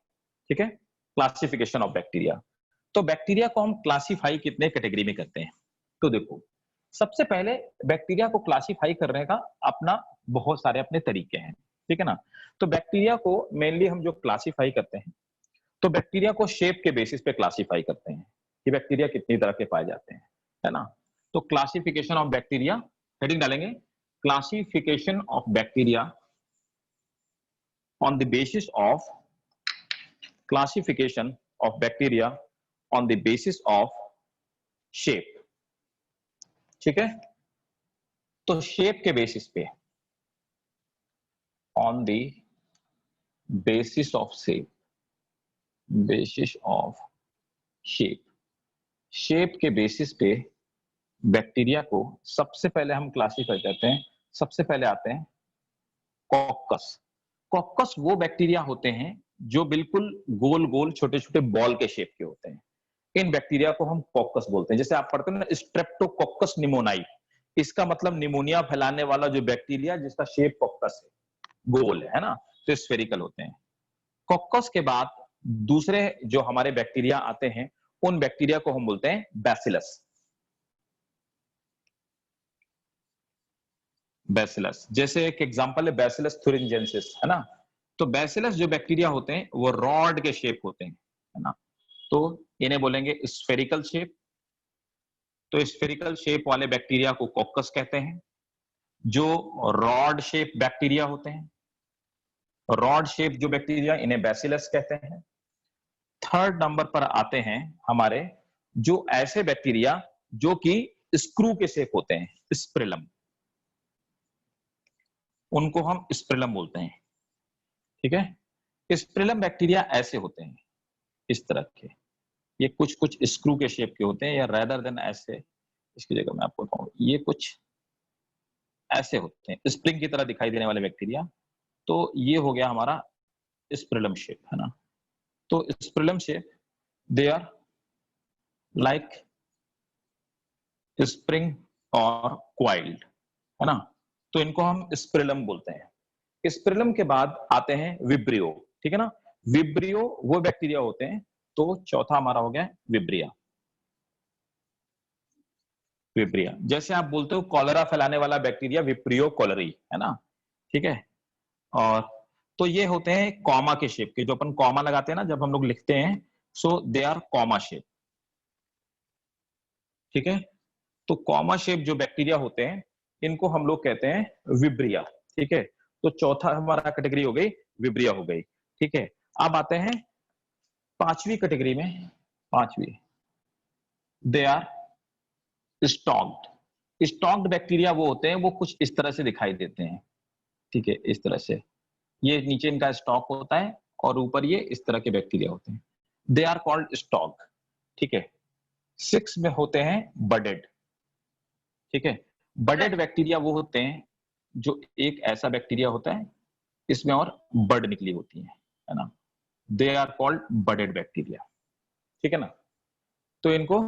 ठीक है, क्लासिफिकेशन ऑफ बैक्टीरिया। तो बैक्टीरिया को हम क्लासिफाई कितने कैटेगरी में करते हैं? तो देखो सबसे पहले बैक्टीरिया को क्लासिफाई करने का अपना बहुत सारे अपने तरीके हैं, ठीक है ना। तो बैक्टीरिया को मेनली हम जो क्लासिफाई करते हैं, तो बैक्टीरिया को शेप के बेसिस पे क्लासिफाई करते हैं कि बैक्टीरिया कितनी तरह के पाए जाते हैं, है ना। तो क्लासिफिकेशन ऑफ बैक्टीरिया, हेडिंग डालेंगे classification of bacteria on the basis of, classification of bacteria on the basis of shape. ठीक है, तो शेप के बेसिस पे, on the basis of shape, basis of shape, shape के बेसिस पे bacteria को सबसे पहले हम क्लासिफाई करते हैं। सबसे पहले आते हैं कॉकस। कॉकस वो बैक्टीरिया होते हैं जो बिल्कुल गोल गोल छोटे छोटे बॉल के शेप के होते हैं। इन बैक्टीरिया को हम कॉकस बोलते हैं। जैसे आप पढ़ते हैं ना स्ट्रेप्टोकोकस निमोनाई, इसका मतलब निमोनिया फैलाने वाला जो बैक्टीरिया जिसका शेप कॉकस है, गोल है ना, तो स्फेरिकल होते हैं। कॉकस के बाद दूसरे जो हमारे बैक्टीरिया आते हैं, उन बैक्टीरिया को हम बोलते हैं बैसिलस। बैसिलस, जैसे एक एग्जांपल है बैसिलस थुरिंजेंसिस, है ना। तो बैसिलस जो बैक्टीरिया होते हैं वो रॉड के शेप होते हैं, है ना। तो इन्हें बोलेंगे स्फेरिकल शेप। तो स्फेरिकल शेप वाले बैक्टीरिया को कॉकस कहते हैं। जो रॉड शेप बैक्टीरिया होते हैं, रॉड शेप जो बैक्टीरिया, इन्हें बैसिलस कहते हैं। थर्ड नंबर पर आते हैं हमारे जो ऐसे बैक्टीरिया जो कि स्क्रू के शेप होते हैं, स्प्रिलम, उनको हम स्प्रिलम बोलते हैं। ठीक है, स्प्रिलम बैक्टीरिया ऐसे होते हैं, इस तरह के, ये कुछ कुछ स्क्रू के शेप के होते हैं, या रेदर देन ऐसे, इसकी जगह मैं आपको बताऊं, ये कुछ ऐसे होते हैं, स्प्रिंग की तरह दिखाई देने वाले बैक्टीरिया। तो ये हो गया हमारा स्प्रिलम शेप, है ना। तो spirillum shape, they are like spring और क्वाइल्ड, है ना। तो इनको हम स्प्रिलम बोलते हैं। स्प्रिलम के बाद आते हैं विब्रियो। ठीक है ना, विब्रियो वो बैक्टीरिया होते हैं। तो चौथा हमारा हो गया विब्रिया। विब्रिया, जैसे आप बोलते हो कॉलरा फैलाने वाला बैक्टीरिया विब्रियो कॉलरी, है ना। ठीक है, और तो ये होते हैं कॉमा के शेप के, जो अपन कॉमा लगाते हैं ना जब हम लोग लिखते हैं, सो दे आर कॉमा शेप। ठीक है, तो कॉमा शेप जो बैक्टीरिया होते हैं इनको हम लोग कहते हैं विब्रिया। ठीक है, तो चौथा हमारा कैटेगरी हो गई, विब्रिया हो गई। ठीक है, अब आते हैं पांचवी कैटेगरी में। पांचवी, they are stalked. Stalked bacteria वो होते हैं, वो कुछ इस तरह से दिखाई देते हैं। ठीक है, इस तरह से, ये नीचे इनका स्टॉक होता है और ऊपर ये इस तरह के बैक्टीरिया होते हैं, दे आर कॉल्ड स्टॉक। ठीक है, 6 में होते हैं बडेड। ठीक है, बडेड बैक्टीरिया वो होते हैं जो एक ऐसा बैक्टीरिया होता है इसमें और बड निकली होती है ना, they are called budded bacteria. ठीक है ना, तो इनको,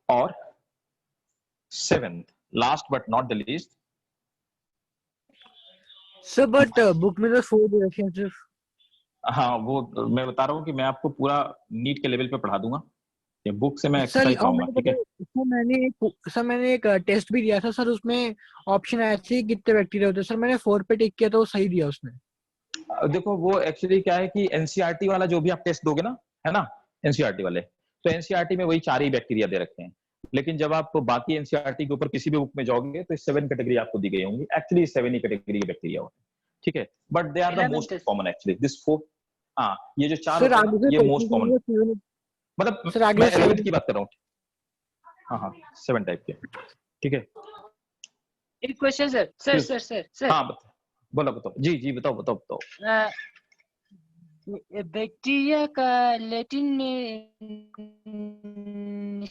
और 7th last but not the least. Sir but book में तो 4 दे रखे हैं सिर्फ। हाँ, वो मैं बता रहा हूँ कि मैं आपको पूरा नीट के लेवल पे पढ़ा दूंगा, ये बुक से मैं सर एक्सरसाइज और पाऊंगा। ठीक है, मैंने एक टेस्ट भी दिया था सर, उसमें ऑप्शन आया था कितने बैक्टीरिया होते हैं सर, मैंने 4 पे टिक किया तो सही दिया उसने। देखो वो एक्चुअली क्या है कि एनसीईआरटी वाला जो भी आप टेस्ट दोगे ना, है ना, एनसीईआरटी वाले, तो एनसीईआरटी में वही 4 ही बैक्टीरिया दे रखे हैं। लेकिन जब आप बाकी एनसीईआरटी के ऊपर किसी भी बुक में जाओगे तो 7 कैटेगरी आपको दी गई होंगी। एक्चुअली 7 ही कैटेगरी के बैक्टीरिया होते हैं। ठीक है, but they are the most common actually, this 4। हाँ, ये जो 4 होते हैं ना, ये मोस्ट कॉमन, मतलब सर आगे मैं 11th की बात कर रहा हूँ। हाँ हाँ, 7 टाइप के। ठीक है, एक question sir. Sir sir sir sir हाँ बोलो, बताओ जी जी, बताओ बताओ बताओ। बैक्टीरिया का लैटिन में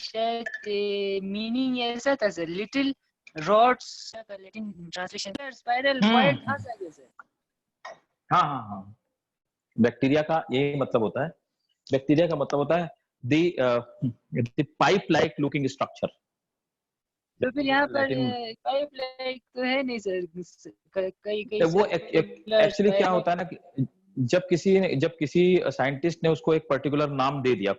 शायद मीनिंग ऐसा था सर, लिटिल रॉड्स का लैटिन ट्रांसलेशन स्पाइरल वाइड कहां से आ गया सर? हाँ हाँ हाँ, बैक्टीरिया का यही मतलब होता है। बैक्टीरिया का मतलब होता है the pipe like looking structure. तो फिर यहाँ पर पाइप लाइक तो है नहीं सर, कई कई वो एक्चुअली क्या होता है ना कि जब किसी साइंटिस्ट ने उसको एक पर्टिकुलर नाम दे दिया,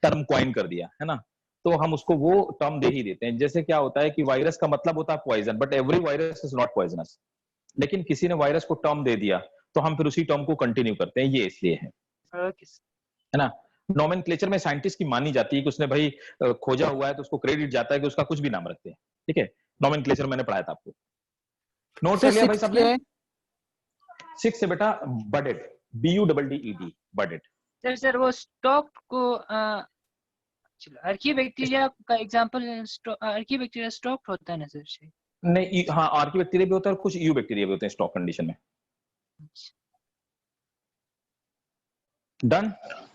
टर्म क्वाइन कर दिया, है ना, तो हम उसको वो टर्म दे ही देते हैं। जैसे क्या होता है कि वायरस का मतलब होता है poison, but every virus is not poisonous. लेकिन किसी ने वायरस को टर्म दे दिया तो हम फिर उसी टर्म को कंटिन्यू करते हैं, ये इसलिए है ना। नोमेनक्लेचर में साइंटिस्ट की मानी जाती है कि उसने भाई खोजा हुआ है तो उसको क्रेडिट जाता है कि उसका कुछ भी नाम रखते हैं, ठीक है। नोमेनक्लेचर मैंने पढ़ाया था आपको, नोट कर लिया भाई सबने। 6 से बेटा बडेड, BUDDED, बडेड। सर वो स्टॉक को आर्किबैक्टीरिया का एग्जांपल, आर्किबैक्टीरिया स्टॉक होता है ना सर? नहीं, हाँ आर्किबैक्टीरिया भी होता है और कुछ EU बैक्टीरिया भी होते हैं स्टॉक कंडीशन में। डन,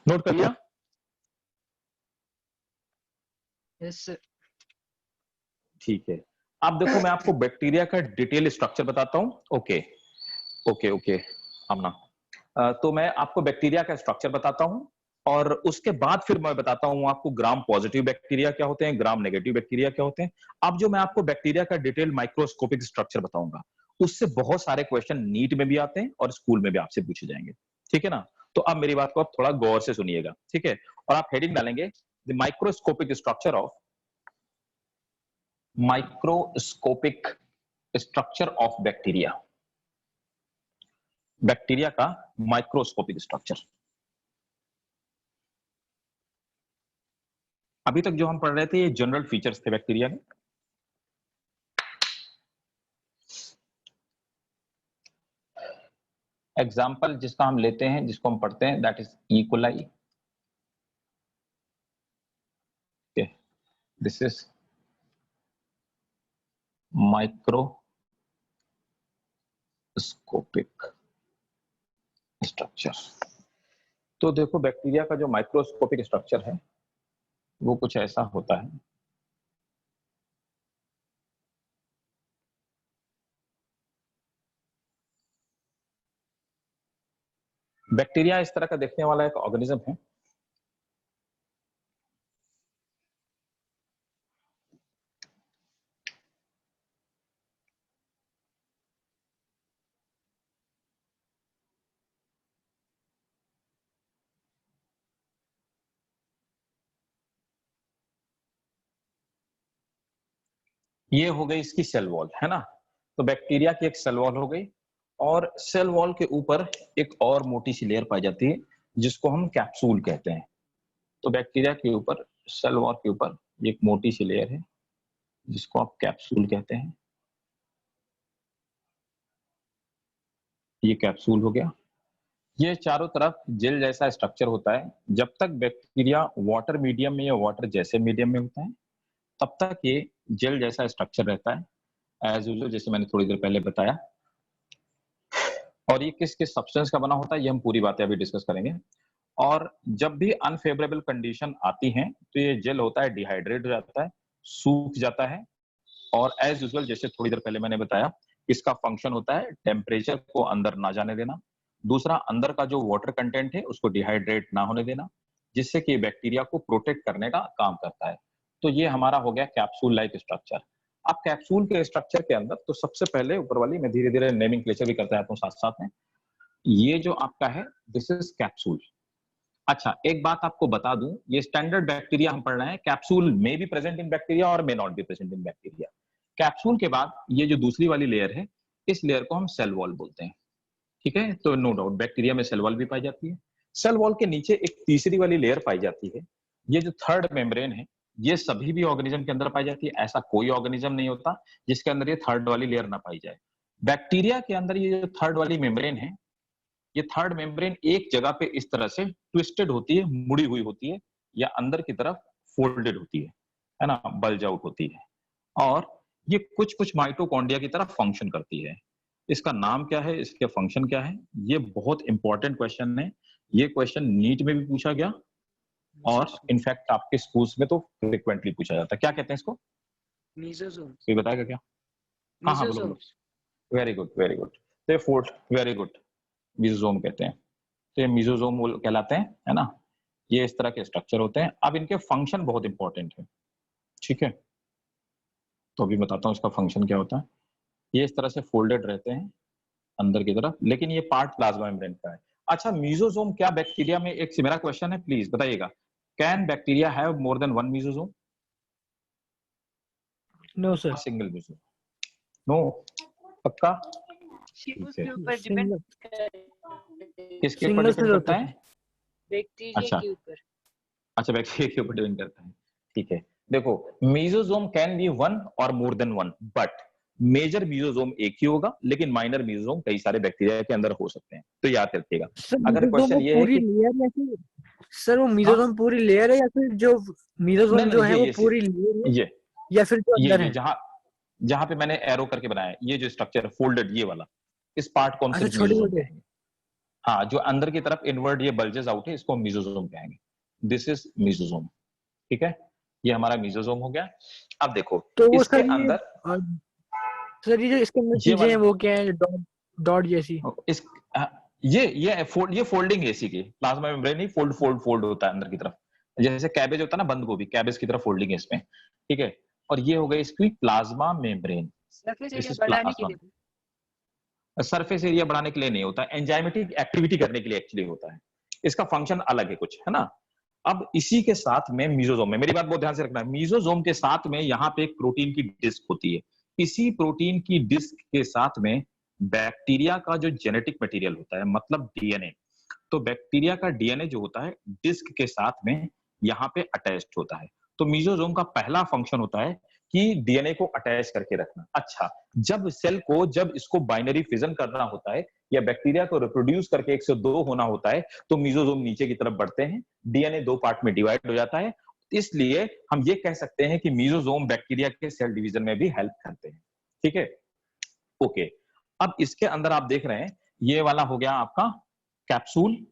नोट कर लिया? Yes sir. ठीक है, अब देखो मैं आपको बैक्टीरिया का डिटेल स्ट्रक्चर बताता हूं। ओके ओके ओके आमना, तो मैं आपको बैक्टीरिया का स्ट्रक्चर बताता हूं और उसके बाद फिर मैं बताता हूं आपको ग्राम पॉजिटिव बैक्टीरिया क्या होते हैं, ग्राम नेगेटिव बैक्टीरिया क्या होते हैं। अब जो मैं आपको बैक्टीरिया का डिटेल माइक्रोस्कोपिक स्ट्रक्चर बताऊंगा उससे बहुत सारे क्वेश्चन नीट में भी आते हैं और स्कूल में भी आपसे पूछे जाएंगे, ठीक है ना। तो अब मेरी बात को आप थोड़ा गौर से सुनिएगा, ठीक है। और आप हेडिंग डालेंगे the microscopic structure of, microscopic structure of bacteria, bacteria का माइक्रोस्कोपिक स्ट्रक्चर। अभी तक जो हम पढ़ रहे थे ये जनरल फीचर्स थे बैक्टीरिया के। एग्जाम्पल जिसका हम लेते हैं, जिसको हम पढ़ते हैं, that is E coli. This is microscopic structure. तो देखो बैक्टीरिया का जो माइक्रोस्कोपिक स्ट्रक्चर है वो कुछ ऐसा होता है। बैक्टीरिया इस तरह का देखने वाला एक ऑर्गेनिज्म है। ये हो गई इसकी सेल वॉल, है ना। तो बैक्टीरिया की एक सेल वॉल हो गई और सेल वॉल के ऊपर एक और मोटी सी लेयर पाई जाती है जिसको हम कैप्सूल कहते हैं। तो बैक्टीरिया के ऊपर, सेल वॉल के ऊपर एक मोटी सी लेयर है जिसको आप कैप्सूल कहते हैं। ये कैप्सूल हो गया। ये चारों तरफ जेल जैसा स्ट्रक्चर होता है। जब तक बैक्टीरिया वाटर मीडियम में या वाटर जैसे मीडियम में होता है तब तक ये जेल जैसा स्ट्रक्चर रहता है एज यूजुअल, जैसे मैंने थोड़ी देर पहले बताया। और ये किस किस सब्सटेंस का बना होता है ये हम पूरी बातें अभी डिस्कस करेंगे। और जब भी अनफेवरेबल कंडीशन आती हैं तो ये जेल होता है डिहाइड्रेट हो जाता है, सूख जाता है। और एज यूजुअल जैसे थोड़ी देर पहले मैंने बताया, इसका फंक्शन होता है टेम्परेचर को अंदर ना जाने देना, दूसरा अंदर का जो वाटर कंटेंट है उसको डिहाइड्रेट ना होने देना, जिससे कि बैक्टीरिया को प्रोटेक्ट करने का काम करता है। तो ये हमारा हो गया कैप्सूल लाइक स्ट्रक्चर। अब कैप्सूल के स्ट्रक्चर के अंदर तो सबसे पहले ऊपर वाली, मैं धीरे धीरे नेमिंगक्लेचर भी करता जाता हूँ साथ साथ में। ये जो आपका है दिस इज कैप्सूल। अच्छा एक बात आपको बता दूं, ये स्टैंडर्ड बैक्टीरिया हम पढ़ रहे हैं, कैप्सूल में बी प्रेजेंट इन बैक्टीरिया और may not be present in bacteria. Capsule के बाद ये जो दूसरी वाली लेयर है इस लेयर को हम सेल वॉल बोलते हैं, ठीक है। तो नो डाउट बैक्टीरिया में सेल वॉल भी पाई जाती है। सेल वॉल के नीचे एक तीसरी वाली लेयर पाई जाती है, ये जो थर्ड मेम्ब्रेन है। ये सभी भी ऑर्गेनिज्म के अंदर पाई जाती है, ऐसा कोई ऑर्गेनिज्म नहीं होता जिसके अंदर ये थर्ड वाली लेयर ना पाई जाए। बैक्टीरिया के अंदर ये जो थर्ड वाली मेम्ब्रेन है, ये थर्ड मेम्ब्रेन एक जगह पे इस तरह से ट्विस्टेड होती है, मुड़ी हुई होती है, या अंदर की तरफ फोल्डेड होती है ना, बल्ज आउट होती है। और ये कुछ कुछ माइटोकॉन्ड्रिया की तरफ फंक्शन करती है। इसका नाम क्या है, इसके फंक्शन क्या है, ये बहुत इंपॉर्टेंट क्वेश्चन है। ये क्वेश्चन नीट में भी पूछा गया और इनफैक्ट आपके स्कूल्स में तो फ्रिक्वेंटली पूछा जाता है। क्या कहते हैं इसको? मीसोसोम्स। कोई बताएगा क्या? हाँ हाँ बोलो बोलो। Very good very good. तो फोर्थ, वेरी गुड, मीसोसोम कहते हैं। तो ये मीसोसोम कहलाते हैं, है ना। ये इस तरह के स्ट्रक्चर होते हैं। अब इनके फंक्शन बहुत इंपॉर्टेंट है, ठीक है। तो अभी बताता हूँ इसका फंक्शन क्या होता है। ये इस तरह से फोल्डेड रहते हैं अंदर की तरफ, लेकिन ये पार्ट प्लाज्मा मेम्ब्रेन का है। अच्छा मीसोसोम क्या बैक्टीरिया में, एक मेरा क्वेश्चन है, प्लीज बताइएगा, can bacteria have more than one mesosome? No sir. Single mesosome? No, पक्का? उसके ऊपर डिपेंड किसके ऊपर डिपेंड करता है? बैक्टीरिया अच्छा के ऊपर। अच्छा, बैक्टीरिया के ऊपर डिपेंड करता है, ठीक है। देखो, मीजोजोम कैन बी वन और more than one, but major mesosome एक ही होगा, लेकिन माइनर मीजोजोम कई सारे बैक्टीरिया के अंदर हो सकते हैं, तो याद रखिएगा। सर अगर मीजोजोम क्वेश्चन वो ये है पूरी कि लेयर है कि सर वो हाँ, मीजोजोम पूरी लेयर है या फिर जो नहीं मीजोजोम जो नहीं, है वो पूरी लेयर है ये या फिर जो अंदर ये है? जहां जहां पे मैंने एरो करके बनाया है, ये जो स्ट्रक्चर फोल्डेड ये वाला, इस पार्ट को हम अच्छा सिर्फ छोटे मीजोजोम छोटे। कहेंगे। हाँ, जो अंदर की तरफ इनवर्ड ये बल्जेस आउट है, इसको हम मीजोजोम कहेंगे। दिस इज मीजोजोम, ठीक है। ये हमारा मीजोजोम हो गया। अब देखो, तो वो इसके सर ये अंदर सर ये जो इसके अंदर ये चीजें हैं वाला वो क्या है, डॉट डॉट जैसी? इस ये फोल्डिंग एसी की प्लाज्मा मेम्ब्रेन ही फोल्ड होता है अंदर की तरफ, जैसे कैबेज होता है ना, बंद गोभी, कैबेज की तरफ फोल्डिंग है इसमें, ठीक है। और ये हो गई इसकी plasma membrane. Surface this area is बढ़ाने के प्लाज्मा। लिए। सरफेस एरिया बढ़ाने के लिए नहीं होता, एंजाइमेटिक एक्टिविटी करने के लिए एक्चुअली होता है, इसका फंक्शन अलग है कुछ, है ना। अब इसी के साथ में मीजोजोम में, मेरी बात बहुत ध्यान से रखना है, मीजोजोम के साथ में यहाँ पे एक प्रोटीन की डिस्क होती है। इसी प्रोटीन की डिस्क के साथ में बैक्टीरिया का जो जेनेटिक मटेरियल होता है, मतलब डीएनए, तो बैक्टीरिया का डीएनए जो होता है डिस्क के साथ में यहाँ पे अटैच्ड होता है। तो मीजोजोम का पहला फंक्शन होता है कि डीएनए को अटैच करके रखना। अच्छा, जब इसको बाइनरी फिजन करना होता है या बैक्टीरिया को रिप्रोड्यूस करके 1 से 2 होना होता है, तो मीजोजोम नीचे की तरफ बढ़ते हैं, डीएनए 2 पार्ट में डिवाइड हो जाता है। इसलिए हम ये कह सकते हैं कि मीजोजोम बैक्टीरिया के सेल डिवीजन में भी हेल्प करते हैं, ठीक है। ओके, अब इसके अंदर आप देख रहे हैं, ये वाला हो गया आपका capsule,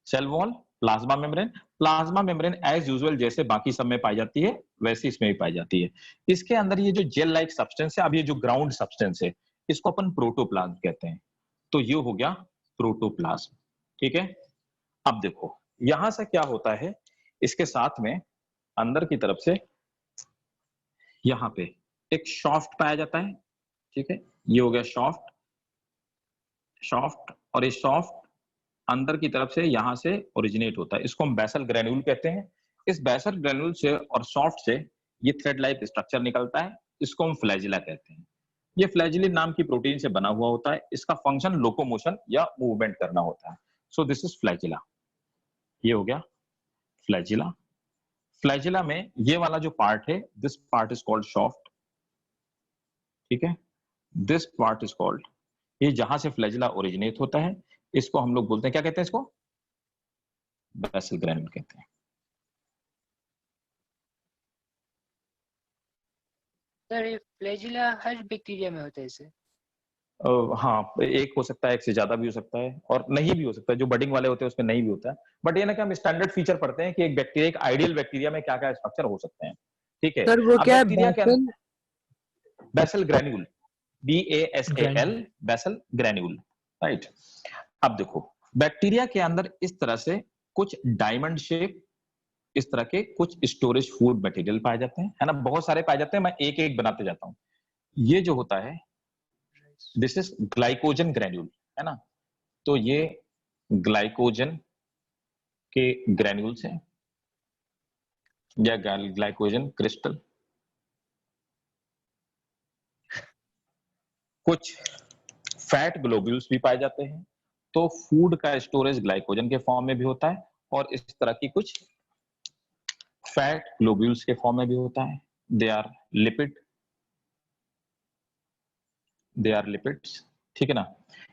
cell wall, plasma membrane. Plasma membrane as usual जैसे बाकी सब में पाई जाती है, वैसे इसमें भी पाई जाती है। इसके अंदर ये जो जेल लाइक सब्सटेंस है, अब ये जो ग्राउंड सब्सटेंस है, इसको अपन प्रोटोप्लाज्म कहते हैं। तो ये हो गया प्रोटोप्लाज्म, ठीक है। अब देखो, यहां से क्या होता है, इसके साथ में अंदर की तरफ से यहाँ पे एक शॉफ्ट पाया जाता है, ठीक है। ये हो गया शॉफ्ट, और ये शॉफ्ट अंदर की तरफ से यहां से ओरिजिनेट होता है, इसको हम बेसल ग्रेन्यूल कहते हैं। इस बेसल ग्रेन्यूल से और सॉफ्ट से ये थ्रेड लाइक स्ट्रक्चर निकलता है, इसको हम फ्लैजिला कहते हैं। ये फ्लैजिलिन नाम की प्रोटीन से बना हुआ होता है, इसका फंक्शन लोकोमोशन या मूवमेंट करना होता है। सो दिस इज फ्लैजिला, ये हो गया फ्लैजिला। फ्लैजिला में ये वाला जो पार्ट है, this part is called soft, ठीक है। दिस पार्ट इज कॉल्ड, ये जहां से फ्लैजिला ओरिजिनेट होता है, इसको हम लोग बोलते हैं, क्या कहते हैं इसको, बेसल ग्रेन्यूल कहते हैं। सर ये फ्लैजिला हर बैक्टीरिया में होता है इसे? हाँ, एक हो सकता है, एक से ज्यादा भी हो सकता है, और नहीं भी हो सकता है। जो बडिंग वाले होते हैं उसमें नहीं भी होता है, बट ये ना कि हम स्टैंडर्ड फीचर पढ़ते हैं कि एक बैक्टीरिया, एक आइडियल बैक्टीरिया में क्या क्या स्ट्रक्चर हो सकते हैं, ठीक है। सर वो अब क्या है, बैक्टीरिया के basal basal granule, BASAL, granule? Basal granule, right. अब देखो, बैक्टीरिया के अंदर इस तरह से कुछ डायमंड शेप, इस तरह के कुछ स्टोरेज फूड मटेरियल पाए जाते हैं, है ना, बहुत सारे पाए जाते हैं, मैं एक एक बनाते जाता हूं। ये जो होता है, दिस इज ग्लाइकोजन ग्रेन्यूल, है ना। तो ये ग्लाइकोजन के ग्रेन्यूल्स हैं या ग्लाइकोजन क्रिस्टल। कुछ फैट ग्लोब्यूल्स भी पाए जाते हैं, तो फूड का स्टोरेज ग्लाइकोजन के फॉर्म में भी होता है, और इस तरह की कुछ फैट ग्लोब्यूल्स के फॉर्म में भी होता है। They are lipid, they are lipids, ठीक है ना।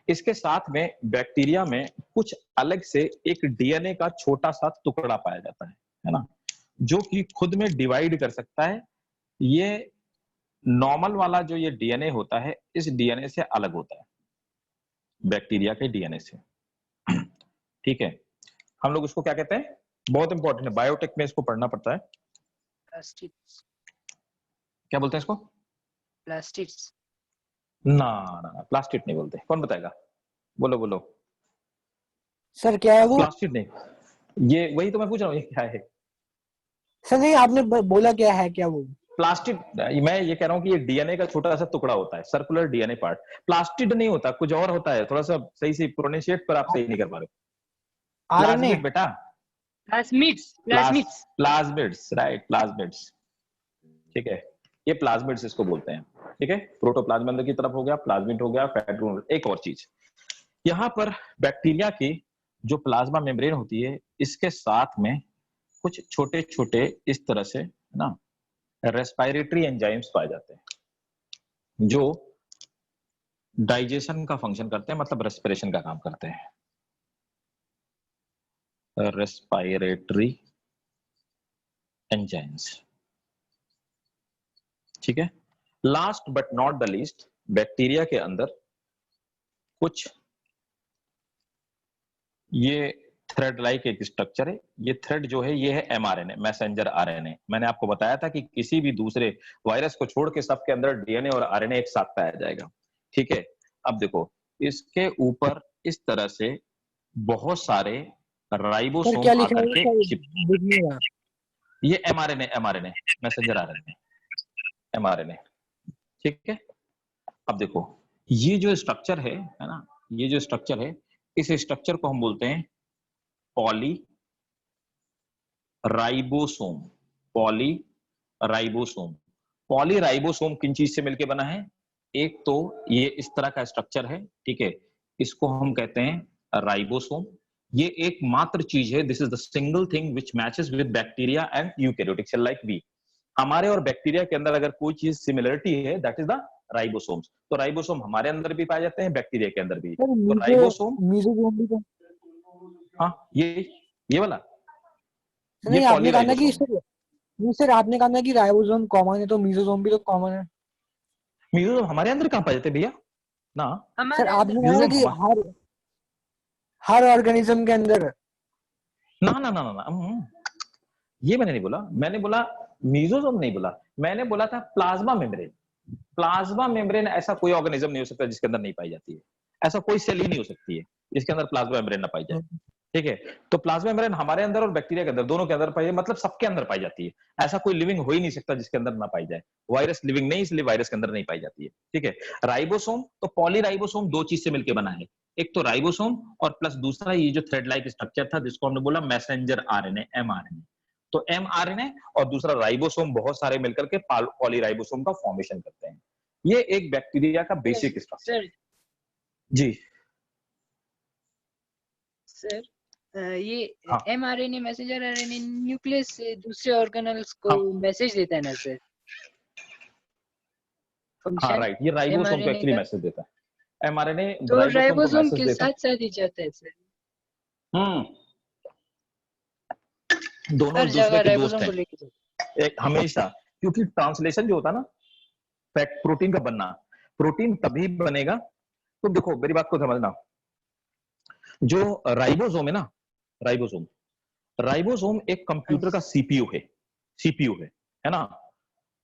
इसके साथ में बैक्टीरिया में कुछ अलग से एक डीएनए का छोटा सा टुकड़ा पाया जाता है ना, जो कि खुद में डिवाइड कर सकता है। ये नॉर्मल वाला जो ये डीएनए होता है, इस डीएनए से अलग होता है, बैक्टीरिया के डीएनए से, ठीक है। हम लोग उसको क्या कहते हैं, बहुत इंपॉर्टेंट है, बायोटेक में इसको पढ़ना पड़ता है। प्लास्टिड्स। क्या बोलते हैं इसको? प्लास्टिड्स। ना ना, प्लास्टिड नहीं बोलते, कौन बताएगा, बोलो बोलो। सर क्या है वो? प्लास्टिड नहीं, ये वही तो मैं पूछ रहा हूँ, ये क्या है सर नहीं, आपने बोला क्या है, क्या वो? प्लास्टिड? मैं ये कह रहा हूँ कि ये डीएनए का छोटा सा टुकड़ा होता है, सर्कुलर डीएनए पार्ट। प्लास्टिड नहीं होता, कुछ और होता है, थोड़ा सा सही से प्रोनाउंसिएट पर आप सही नहीं कर पा रहे हो। आरएनए? प्लाज्मिड बेटा, plasmids. Plasmids. Plasmids, right, plasmids, ठीक है। ये प्लाज्मिड्स इसको बोलते हैं, ठीक है। प्रोटोप्लाज्म अंदर की तरफ हो गया, प्लाज्मिड हो गया, फैट। एक और चीज, यहाँ पर बैक्टीरिया की जो प्लाज्मा मेम्ब्रेन होती है, इसके साथ में कुछ छोटे छोटे इस तरह से ना रेस्पिरेटरी एंजाइम्स पाए जाते हैं जो डाइजेशन का फंक्शन करते हैं, मतलब रेस्पिरेशन का काम करते हैं। रेस्पिरेटरी एंजाइम्स, ठीक है। Last but not the least, bacteria के अंदर कुछ ये थ्रेड लाइक एक स्ट्रक्चर है। ये थ्रेड जो है ये है एमआरएनए, मैसेंजर आरएनए। मैंने आपको बताया था कि किसी भी दूसरे वायरस को छोड़ के सबके अंदर डीएनए और आरएनए एक साथ पाया जाएगा, ठीक है। अब देखो इसके ऊपर इस तरह से बहुत सारे राइबोसोम क्या लिखा आकर है के सर? ये एमआरएनए मैसेंजर आरएनए एमआरएनए, ठीक है। अब देखो ये जो स्ट्रक्चर है ना, ये जो स्ट्रक्चर है, इस स्ट्रक्चर को हम बोलते हैं poly ribosome. Poly ribosome, poly ribosome किन चीज से मिलकर बना है? एक तो ये इस तरह का स्ट्रक्चर है, ठीक है, इसको हम कहते हैं राइबोसोम। ये एकमात्र चीज है, this is the single thing which matches with bacteria and eukaryotic cell like we. हमारे और बैक्टीरिया के अंदर अगर कोई चीज सिमिलरिटी है दैट इज द राइबोसोम्स। तो राइबोसोम हमारे अंदर भी पाए जाते हैं, बैक्टीरिया के अंदर भी। तो राइबोसोम, मीजोसोम भी तो हाँ ये वाला, ये नहीं, पॉली आपने कहा ना कि राइबोसोम। सर आपने कहा ना कि राइबोसोम कॉमन है, तो मीजोसोम भी तो कॉमन है। म्यूजियम हमारे अंदर कहाँ पाए जाते हैं भैया? ना, सर हमारे आपने अंदर कहा ना म्यूजियम कि हर ऑर्गेनिज्म के अंदर। ना ना ना ना ना ये मैंने नहीं बोला। मैंने बोला मीजोसोम नहीं बोला, मैंने बोला था प्लाज्मा मेम्ब्रेन। प्लाज्मा मेम्ब्रेन ऐसा कोई ऑर्गेनिज्म नहीं हो सकता जिसके अंदर नहीं पाई जाती है। ऐसा कोई सेल ही नहीं हो सकती है जिसके अंदर प्लाज्मा मेम्ब्रेन ना पाई जाए, ठीक है। तो प्लाज्मा मेम्ब्रेन हमारे अंदर और बैक्टीरिया के अंदर, दोनों के अंदर पाई जाए, मतलब सबके अंदर पाई जाती है। ऐसा कोई लिविंग हो ही नहीं सकता जिसके अंदर ना पाई जाए। वायरस लिविंग नहीं, इसलिए वायरस के अंदर नहीं पाई जाती है, ठीक है। राइबोसोम, तो पॉलीराइबोसोम दो चीज से मिलकर बना है, एक तो राइबोसोम और प्लस दूसरा ये जो थ्रेड लाइक स्ट्रक्चर था जिसको हमने बोला मैसेंजर आरएनए, एमआरएनए। तो एमआरएनए और दूसरा राइबोसोम बहुत सारे मिलकर के पॉलीराइबोसोम का फॉर्मेशन करते हैं। ये एक बैक्टीरिया का बेसिक स्ट्रक्चर सर है जी। सर ये हाँ एमआरएनए मैसेंजर आरएनए न्यूक्लियस से दूसरे ऑर्गेनेल्स को हाँ मैसेज देता है ना सर? हाँ फंक्शन राइट, ये राइबोसोम को एमआरएनए एक्चुअली का, मैसेज देता है। एमआरएनए तो राइबोसोम को राइबोसोम मैसेज के देता है। साथ साथ ही जाता है सर। हम्म, दोनों हर एक दूसरे जगह के दोस्त राइबोसोम हैं को लेके जाता है। एक हमेशा। क्योंकि ट्रांसलेशन जो होता है ना, फैक्ट प्रोटीन का बनना, प्रोटीन तभी बनेगा। तो देखो मेरी बात को समझना, जो राइबोसोम है ना, राइबोसोम राइबोसोम एक कंप्यूटर का सीपीयू है, सीपीयू है ना।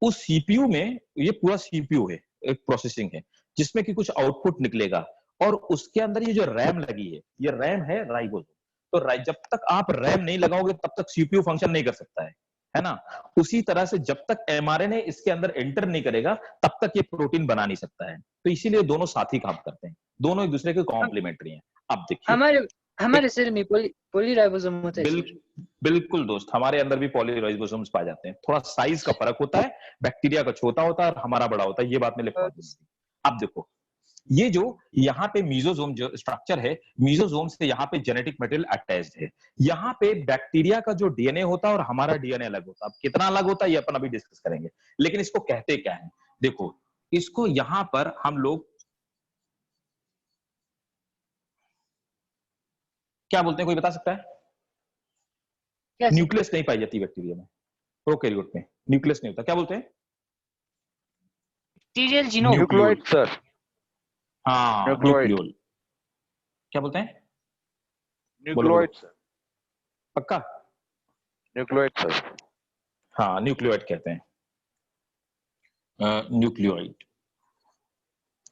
उस सीपीयू में, ये पूरा सीपीयू है, एक प्रोसेसिंग है जिसमें कि कुछ आउटपुट निकलेगा, और उसके अंदर ये जो रैम लगी है, ये रैम है राइबोसोम। तो जब तक आप रैम नहीं लगाओगे तब तक सीपीयू फंक्शन नहीं कर सकता है ना। उसी तरह से जब तक एमआरएनए इसके अंदर एंटर नहीं करेगा तब तक ये प्रोटीन बना नहीं सकता है। तो इसीलिए दोनों साथ ही काम करते हैं, दोनों एक दूसरे के हम कॉम्प्लीमेंट्री हैं। अब देखिए, हमारे हमारे एक सेल में पॉलीराइबोसोम होता है बिल, सर। बिल्कुल दोस्त, हमारे अंदर भी पॉलीराइबोसोम्स पाए जाते हैं। थोड़ा साइज का फर्क होता है, बैक्टीरिया का छोटा होता है और हमारा बड़ा होता है, ये बात मैं लिखवा और दूंगा। अब देखो ये जो यहाँ पे मीजोसोम जो स्ट्रक्चर है, मीजोसोम से यहाँ पे जेनेटिक मटेरियल अटैच्ड है। यहाँ पे बैक्टीरिया का जो डीएनए होता है और हमारा डीएनए अलग होता है। अब कितना अलग होता है ये अपन अभी डिस्कस करेंगे, लेकिन इसको कहते क्या है देखो। इसको यहाँ पर हम लोग क्या बोलते हैं, कोई बता सकता है? क्या सर? न्यूक्लियस नहीं पाई जाती बैक्टीरिया में, प्रोकैरियोट में न्यूक्लियस नहीं होता, क्या बोलते हैं? Bacterial genome. Nucleole. Nucleoid sir, हाँ न्यूक्लियोइड, न्यूक्लियोल, क्या बोलते हैं? बोलो बोलो, न्यूक्लियोइड सर, पक्का? Nucleoid sir. हाँ न्यूक्लियोइड कहते हैं, न्यूक्लियोइड,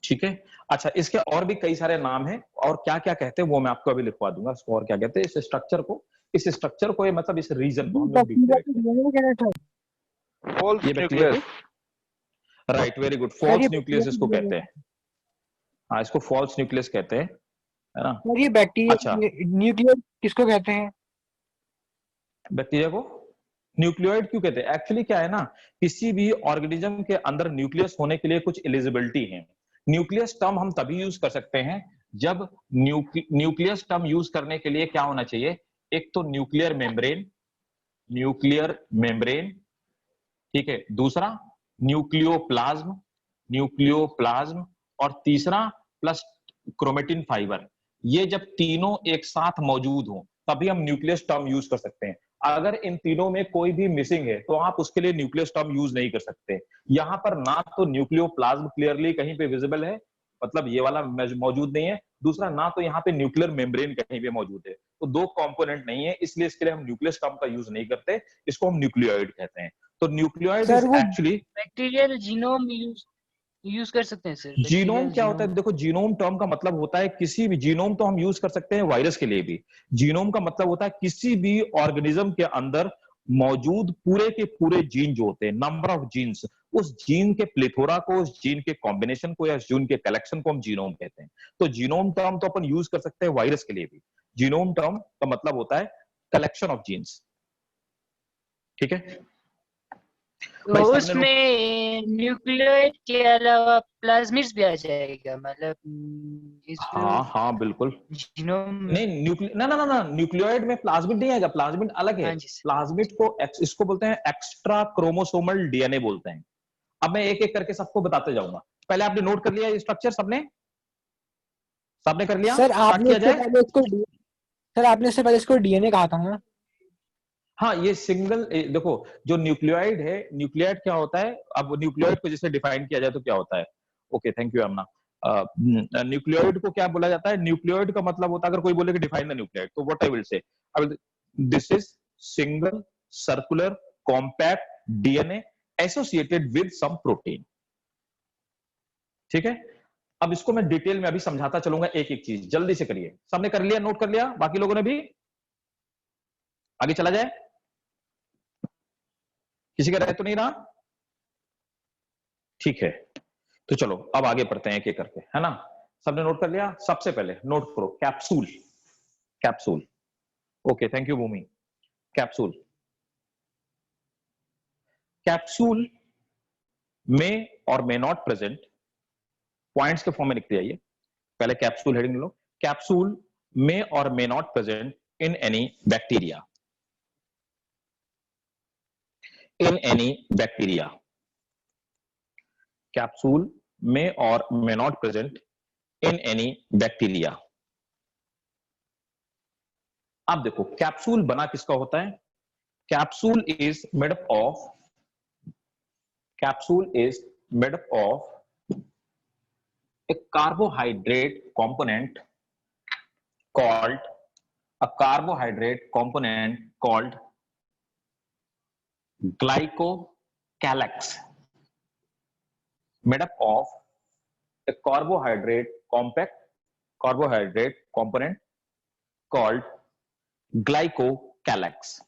ठीक है। अच्छा, इसके और भी कई सारे नाम हैं, और क्या क्या कहते हैं वो मैं आपको अभी लिखवा दूंगा। इसको और क्या कहते हैं, इस स्ट्रक्चर को, ये मतलब इस रीजन को हम लोग बैक्टीरिया डिक्लेयर के कहते डीएनए कहना था हैं। फॉल्स ये बैक्टीरिया न्यूक्लियस, को, राइट, वेरी गुड, सर। ये फॉल्स न्यूक्लियस इसको कहते हैं। हाँ, इसको फॉल्स न्यूक्लियस कहते हैं, है ना। सर ये बैक्टीरिया अच्छा, न्यूक्लियर किसको कहते हैं? बैक्टीरिया को न्यूक्लियोइड क्यों कहते हैं? एक्चुअली क्या है ना, किसी भी ऑर्गेनिज्म के अंदर न्यूक्लियस होने के लिए कुछ एलिजिबिलिटी है। न्यूक्लियस टर्म हम तभी यूज कर सकते हैं जब न्यूक्लियस टर्म यूज करने के लिए क्या होना चाहिए, एक तो न्यूक्लियर मेम्ब्रेन, न्यूक्लियर मेम्ब्रेन, ठीक है, दूसरा न्यूक्लियोप्लाज्म, न्यूक्लियोप्लाज्म, और तीसरा प्लस क्रोमेटिन फाइबर। ये जब तीनों एक साथ मौजूद हो तभी हम न्यूक्लियस टर्म यूज कर सकते हैं। अगर इन तीनों में कोई भी मिसिंग है तो आप उसके लिए न्यूक्लियस टर्म यूज नहीं कर सकते। यहां पर ना तो न्यूक्लियोप्लाज्म क्लियरली कहीं पे विजिबल है, मतलब ये वाला मौजूद नहीं है, दूसरा ना तो यहाँ पे न्यूक्लियर मेम्ब्रेन कहीं पे मौजूद है। तो दो कंपोनेंट नहीं है, इसलिए इसके लिए हम न्यूक्लियस टर्म का यूज नहीं करते, इसको हम न्यूक्लियोइड कहते हैं। तो न्यूक्लियोइड सर इज वो एक्चुअली, बैक्टीरियल जीनोम यूज कर सकते हैं सर, जीनोम बैक्टीरियल क्या होता जीनोम। है? देखो, जीनोम टर्म का मतलब होता है किसी भी, जीनोम तो हम यूज कर सकते हैं वायरस के लिए भी। जीनोम का मतलब होता है किसी भी ऑर्गेनिज्म के अंदर मौजूद पूरे के पूरे जीन जो होते हैं, नंबर ऑफ जीन्स, उस जीन के प्लेथोरा को, उस जीन के कॉम्बिनेशन को या जीन के कलेक्शन को हम जीनोम कहते हैं। तो जीनोम टर्म तो अपन यूज कर सकते हैं वायरस के लिए भी। जीनोम टर्म का मतलब होता है कलेक्शन ऑफ जीन्स, ठीक है तो भाई? सबने नोट, उसमें न्यूक्लियोइड के अलावा प्लाज्मिड्स भी आ जाएगा, मतलब हाँ हाँ बिल्कुल। जीनोम। नहीं, ना ना ना ना, न्यूक्लियोइड में प्लाज्मिड नहीं आएगा, प्लाज्मिड अलग है। हाँ जी सर। प्लाज्मिड को इसको बोलते हैं एक्स्ट्रा क्रोमोसोमल डीएनए बोलते हैं। अब मैं एक एक करके सबको बताते जाऊंगा। पहले आपने नोट कर लिया ये स्ट्रक्चर? सबने सबने कर लिया? सर स्टार्ट आपने किया इससे जाए? पहले इसको सर आपने इससे पहले इसको डीएनए कहा था ना? हाँ, ये सिंगल, देखो जो न्यूक्लियोइड है, न्यूक्लियोइड क्या होता है? अब न्यूक्लियोइड को जैसे डिफाइन किया जाए तो क्या होता है? Okay, thank you Amna. Nucleoid को क्या बोला जाता है? न्यूक्लियोइड का मतलब होता है, अगर कोई बोले कि डिफाइन द न्यूक्लियोइड, तो what I will say, this is single circular compact DNA associated with some protein, ठीक है? अब इसको मैं डिटेल में अभी समझाता चलूंगा, एक एक चीज जल्दी से करिए। सबने कर लिया, नोट कर लिया? बाकी लोगों ने भी? आगे चला जाए? किसी का रह तो नहीं रहा? ठीक है, तो चलो अब आगे बढ़ते हैं एक एक करके, है ना? सबने नोट कर लिया? सबसे पहले नोट करो capsule. Capsule, okay, thank you Bhumi. Capsule, capsule में और मे नॉट प्रेजेंट, पॉइंट्स के फॉर्म में लिखते जाइए। पहले कैप्सूल हेडिंग लो। कैप्सूल में और may not present in any bacteria, in any bacteria. Capsule में और may not present in any bacteria. अब देखो कैप्सूल बना किसका होता है? Capsule is made up of, capsule is made up of a carbohydrate component called, a carbohydrate component called glycocalyx, made up of a carbohydrate compact carbohydrate component called glycocalyx,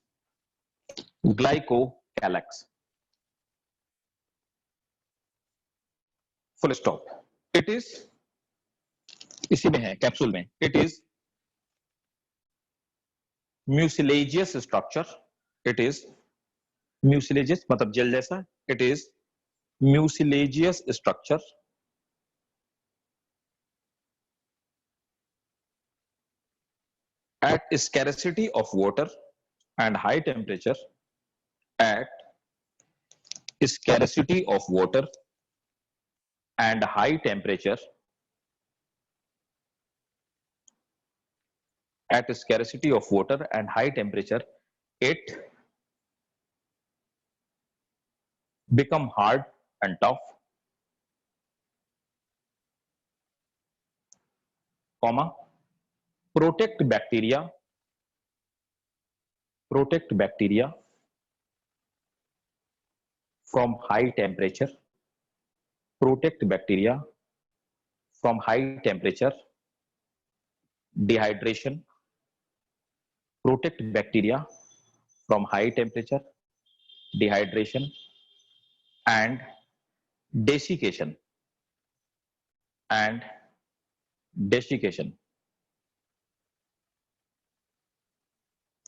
glycocalyx, full stop. It is, इसी में है capsule में, it is mucilaginous structure, it is mucilaginous मतलब jail जैसा, it is mucilaginous structure at scarcity of water and high temperature, at scarcity of water and high temperature, at scarcity of water and high temperature, it become hard and tough, comma, protect bacteria, protect bacteria from high temperature, protect bacteria from high temperature, dehydration, protect bacteria from high temperature, dehydration and desiccation, and desiccation,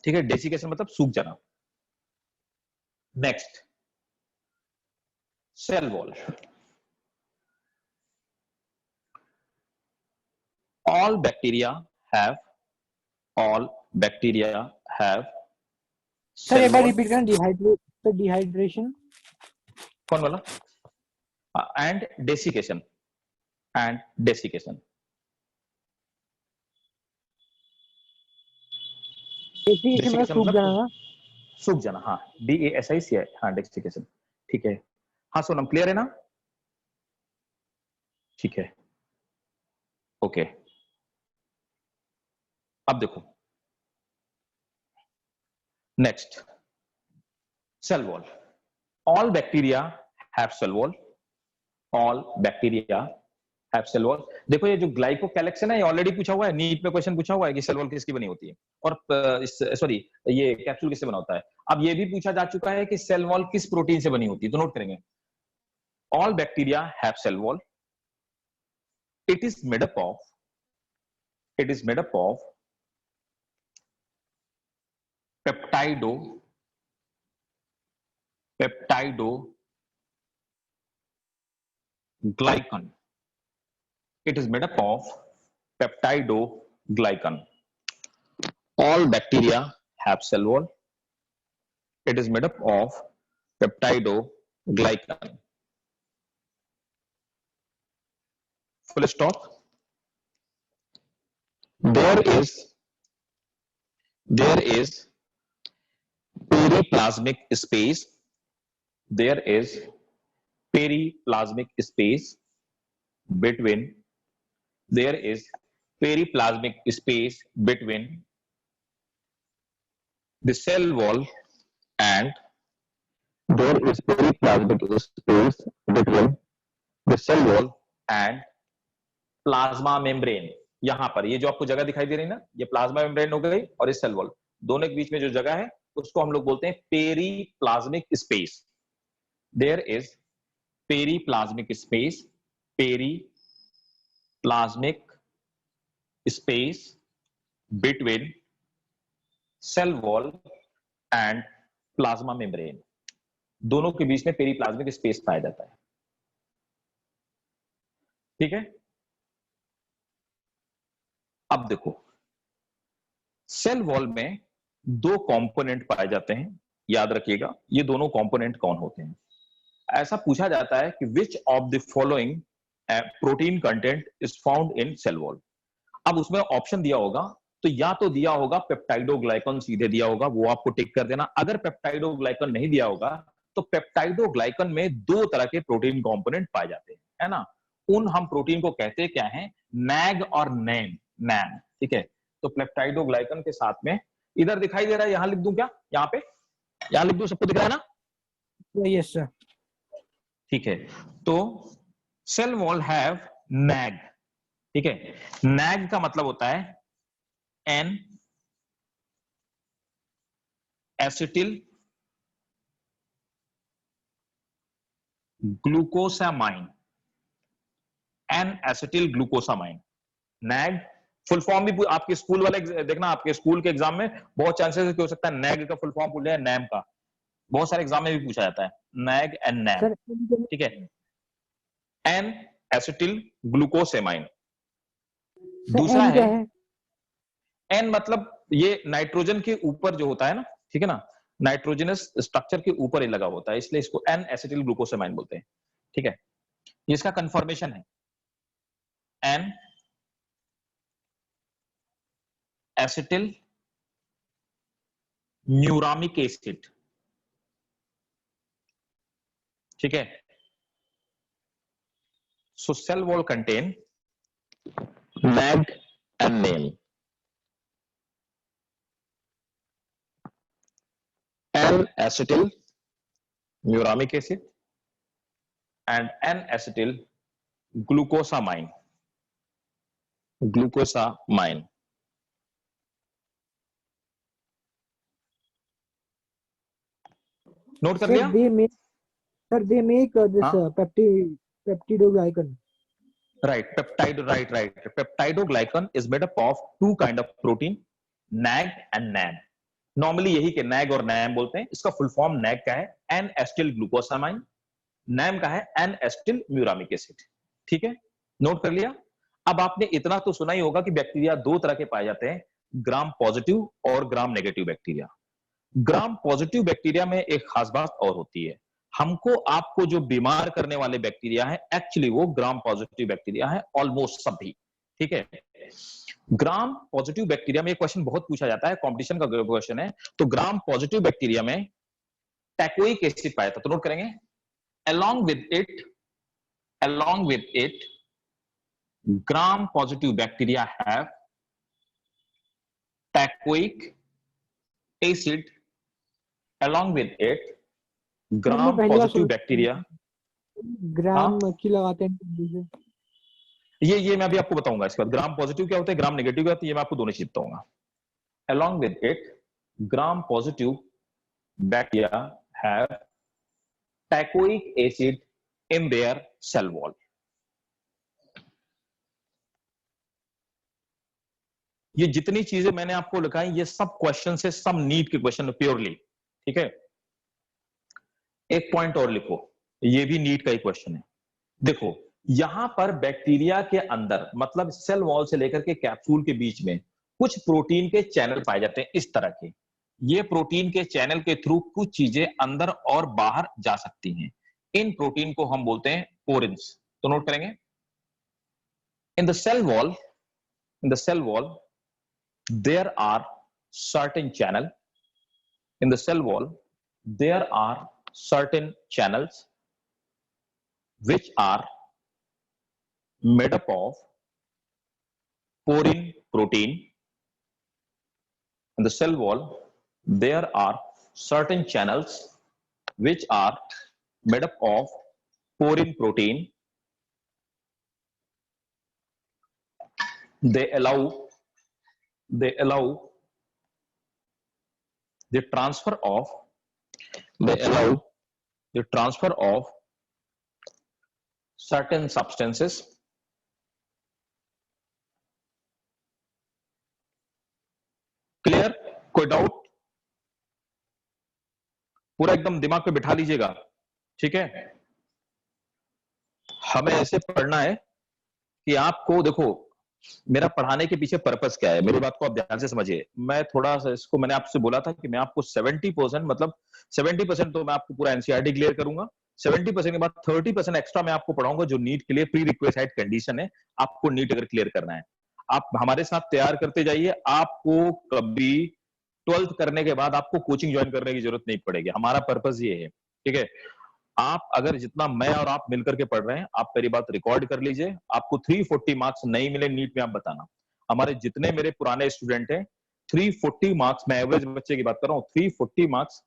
ठीक है? Desiccation मतलब सूख जाना। Next, cell wall. all bacteria have all bacteria have sir एक बार cell wall, repeat करना, dehydration कौन वाला? And desiccation, and desiccation. Desiccation में डेसिकेशन सूख जाना मतलब ना। सूख जाना, हाँ, DASIC है, हाँ, डेसिकेशन। ठीक है, हाँ सोनम, क्लियर है ना? ठीक है, ओके। अब देखो next, cell wall. All bacteria have cell wall, all bacteria have cell wall. देखो ये जो ग्लाइकोकैलेक्शन है, ये ऑलरेडी पूछा हुआ है, नीट में क्वेश्चन पूछा हुआ है कि सेल वॉल किसकी बनी होती है, और सॉरी ये कैप्सूल किससे बना होता है। अब ये भी पूछा जा चुका है कि सेल वॉल किस प्रोटीन से बनी होती है, तो नोट करेंगे। All bacteria have cell wall, it is made up of peptido glycan. It is made up of peptidoglycan. All bacteria have cell wall. It is made up of peptidoglycan. Full stop. There is periplasmic space. There is periplasmic space between. There is periplasmic space between the cell wall and there is periplasmic space between the cell wall and plasma membrane. यहां पर ये जो आपको जगह दिखाई दे रही है ना, ये प्लाज्मा मेम्ब्रेन हो गई और ये सेल वॉल, दोनों के बीच में जो जगह है उसको हम लोग बोलते हैं periplasmic space. There is periplasmic space, periplasmic space between cell wall and plasma membrane. दोनों के बीच में पेरीप्लाज्मिक स्पेस पाया जाता है। ठीक है, अब देखो सेल वॉल में दो कंपोनेंट पाए जाते हैं, याद रखिएगा ये दोनों कंपोनेंट कौन होते हैं। ऐसा पूछा जाता है कि which of the following protein content is found in cell wall. अब उसमें ऑप्शन दिया होगा, तो या तो दिया होगा पेप्टाइडोग्लाइकन, सीधे दिया होगा, वो आपको टिक कर देना। अगर पेप्टाइडोग्लाइकन नहीं दिया होगा तो पेप्टाइडोग्लाइकन में दो तरह के प्रोटीन कंपोनेंट पाए जाते हैं, है ना। उन हम प्रोटीन को कहते क्या है, नैग और नैम। नैम, ठीक है। तो पेप्टाइडोग्लाइकन के साथ में इधर दिखाई दे रहा है, यहां लिख दूं क्या, यहाँ पे, यहां लिख दूं, सबको दिख रहा है ना? Yes sir. ठीक है, तो सेल वॉल हैव नैग, ठीक है। नैग का मतलब होता है N acetyl glucosamine, N acetyl glucosamine. NAG full form भी आपके स्कूल वाले देखना, आपके स्कूल के एग्जाम में बहुत चांसेस हो सकता है नैग का फुल फॉर्म पूछ लिया, नैम का बहुत सारे एग्जाम में भी पूछा जाता है, नैग एंड नैम, ठीक है। N acetyl glucosamine. दूसरा है एन, मतलब ये नाइट्रोजन के ऊपर जो होता है ना, ठीक है ना, नाइट्रोजनस स्ट्रक्चर के ऊपर ही लगा होता है, इसलिए इसको एन एसिटिल ग्लूकोसेमाइन बोलते हैं, ठीक है। इसका कंफर्मेशन है एन एसिटिल म्यूरामिक एसिड, ठीक है। So cell wall contain NAG and NAM, N acetyl muramic acid and N acetyl glucosamine, glucosamine. Note कर लिया? they make this peptidoglycan. Right, right. Peptidoglycan is made up of two kind of protein, NAG and NAM. Normally यही के NAG और NAM बोलते हैं। इसका full form NAG का है N-acetyl glucosamine, NAM का है N-acetyl muramic acid, ठीक है। नोट कर लिया? अब आपने इतना तो सुना ही होगा कि बैक्टीरिया दो तरह के पाए जाते हैं, ग्राम पॉजिटिव और gram negative bacteria. Gram positive bacteria में एक खास बात और होती है, हमको आपको जो बीमार करने वाले बैक्टीरिया है एक्चुअली वो ग्राम पॉजिटिव बैक्टीरिया है, ऑलमोस्ट सभी। ठीक है, ग्राम पॉजिटिव बैक्टीरिया में एक क्वेश्चन बहुत पूछा जाता है, कंपटीशन का क्वेश्चन है। तो ग्राम पॉजिटिव बैक्टीरिया में टैकोइक एसिड पाया था, तो नोट करेंगे along with it gram positive bacteria have tackoic acid, along with it gram positive bacteria। ग्राम की लगाते हैं ये मैं अभी आपको बताऊंगा। इसके बाद ग्राम पॉजिटिव क्या होता है, ग्राम नेगेटिव क्या होता है, ये मैं आपको दोनों चीज बताऊंगा। along with it gram positive bacteria have tackoic acid in their cell wall। ये जितनी चीजें मैंने आपको लिखाई ये सब क्वेश्चन से, सब नीट के क्वेश्चन प्योरली। ठीक है, एक पॉइंट और लिखो, ये भी नीट का ही क्वेश्चन है। देखो यहां पर बैक्टीरिया के अंदर मतलब सेल वॉल से लेकर के कैप्सूल के बीच में कुछ प्रोटीन के चैनल पाए जाते हैं इस तरह के। ये प्रोटीन के चैनल के थ्रू कुछ चीजें अंदर और बाहर जा सकती हैं। इन प्रोटीन को हम बोलते हैं पोरिन्स। तो नोट करेंगे, in the cell wall there are certain channel in the cell wall, there are certain channels which are made up of porin protein। In the cell wall there are certain channels which are made up of porin protein। They allow the transfer of certain substances clear? कोई doubt? पूरा एकदम दिमाग पे बिठा लीजिएगा। ठीक है, हमें ऐसे पढ़ना है कि आपको देखो मेरा पढ़ाने के पीछे पर्पस क्या है, मेरी बात को आप ध्यान से समझिए। मैं थोड़ा सा इसको, मैंने आपसे बोला था कि मैं आपको 70% मतलब 70% तो मैं आपको पूरा एनसीईआरटी क्लियर करूंगा, 70% के बाद 30% एक्स्ट्रा मैं आपको पढ़ाऊंगा जो नीट के लिए प्री रिक्वेस्ट कंडीशन है। आपको नीट अगर क्लियर करना है आप हमारे साथ तैयार करते जाइए। आपको कभी 12th करने के बाद आपको कोचिंग ज्वाइन करने की जरूरत नहीं पड़ेगी, हमारा पर्पस ये है। ठीक है, आप अगर जितना मैं और आप मिलकर के पढ़ रहे हैं, आप मेरी बात रिकॉर्ड कर लीजिए। आपको 340 मार्क्स नहीं मिले नीट में आप बताना। हमारे जितने मेरे पुराने स्टूडेंट हैं 340 मार्क्स, मैं एवरेज बच्चे की बात कर रहा हूं, 340 मार्क्स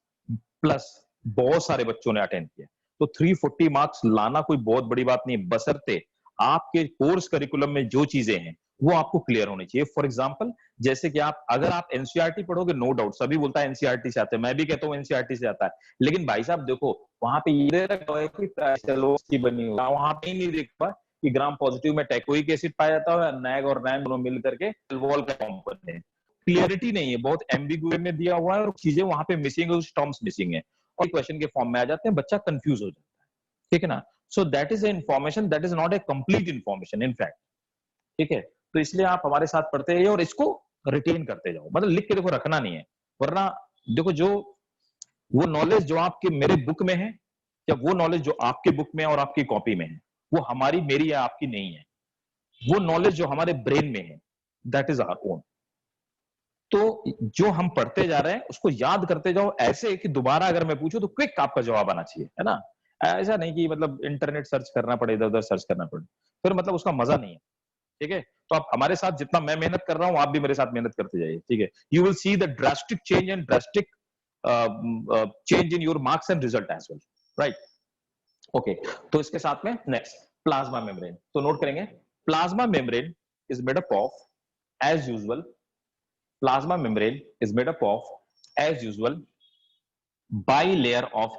प्लस बहुत सारे बच्चों ने अटेंड किया। तो 340 मार्क्स लाना कोई बहुत बड़ी बात नहीं, बशर्ते आपके कोर्स करिकुलम में जो चीजें हैं वो आपको क्लियर होनी चाहिए। फॉर एग्जाम्पल जैसे कि अगर आप एनसीईआरटी पढ़ोगे, नो डाउट सभी बोलता है एनसीईआरटी से आता है, मैं भी कहता हूँ एनसीईआरटी से आता है, लेकिन भाई साहब देखो वहां पे ये की बनी हुई, वहां पे नहीं देखा कि ग्राम पॉजिटिव में टैकोइक एसिड पाया जाता है, नैग और रैम दोनों मिलकर के वॉल का फॉर्म करते हैं। क्लियरिटी नहीं है, बहुत एम्बिगुइटी में दिया हुआ है और चीजें वहां पे मिसिंग है, टर्म्स मिसिंग है और क्वेश्चन के फॉर्म में आ जाते हैं, बच्चा कंफ्यूज हो जाता है। ठीक है ना, so that is information, that is not a complete information in fact. ठीक है, तो इसलिए आप हमारे साथ पढ़ते रहिए और इसको रिटेन करते जाओ, मतलब लिख के देखो रखना नहीं है, वरना देखो जो वो नॉलेज जो आपके मेरे बुक में है या वो नॉलेज जो आपके बुक में और आपकी कॉपी में है वो हमारी मेरी या आपकी नहीं है। वो नॉलेज जो हमारे ब्रेन में है दैट इज आवर ओन। तो जो हम पढ़ते जा रहे हैं उसको याद करते जाओ, ऐसे कि दोबारा अगर मैं पूछूं तो क्विक आपका जवाब आना चाहिए, है ना। ऐसा नहीं कि मतलब इंटरनेट सर्च करना पड़े, इधर उधर सर्च करना पड़े, फिर मतलब उसका मजा नहीं है। ठीक है, तो आप हमारे साथ जितना मैं मेहनत कर रहा हूं आप भी मेरे साथ मेहनत करते जाइए। ठीक है, you will see the drastic change and drastic change in your marks and result as well, right. Okay, तो इसके साथ में नेक्स्ट प्लाज्मा मेम्ब्रेन, तो नोट करेंगे plasma membrane is made up of as usual, plasma membrane is made up of as usual bilayer of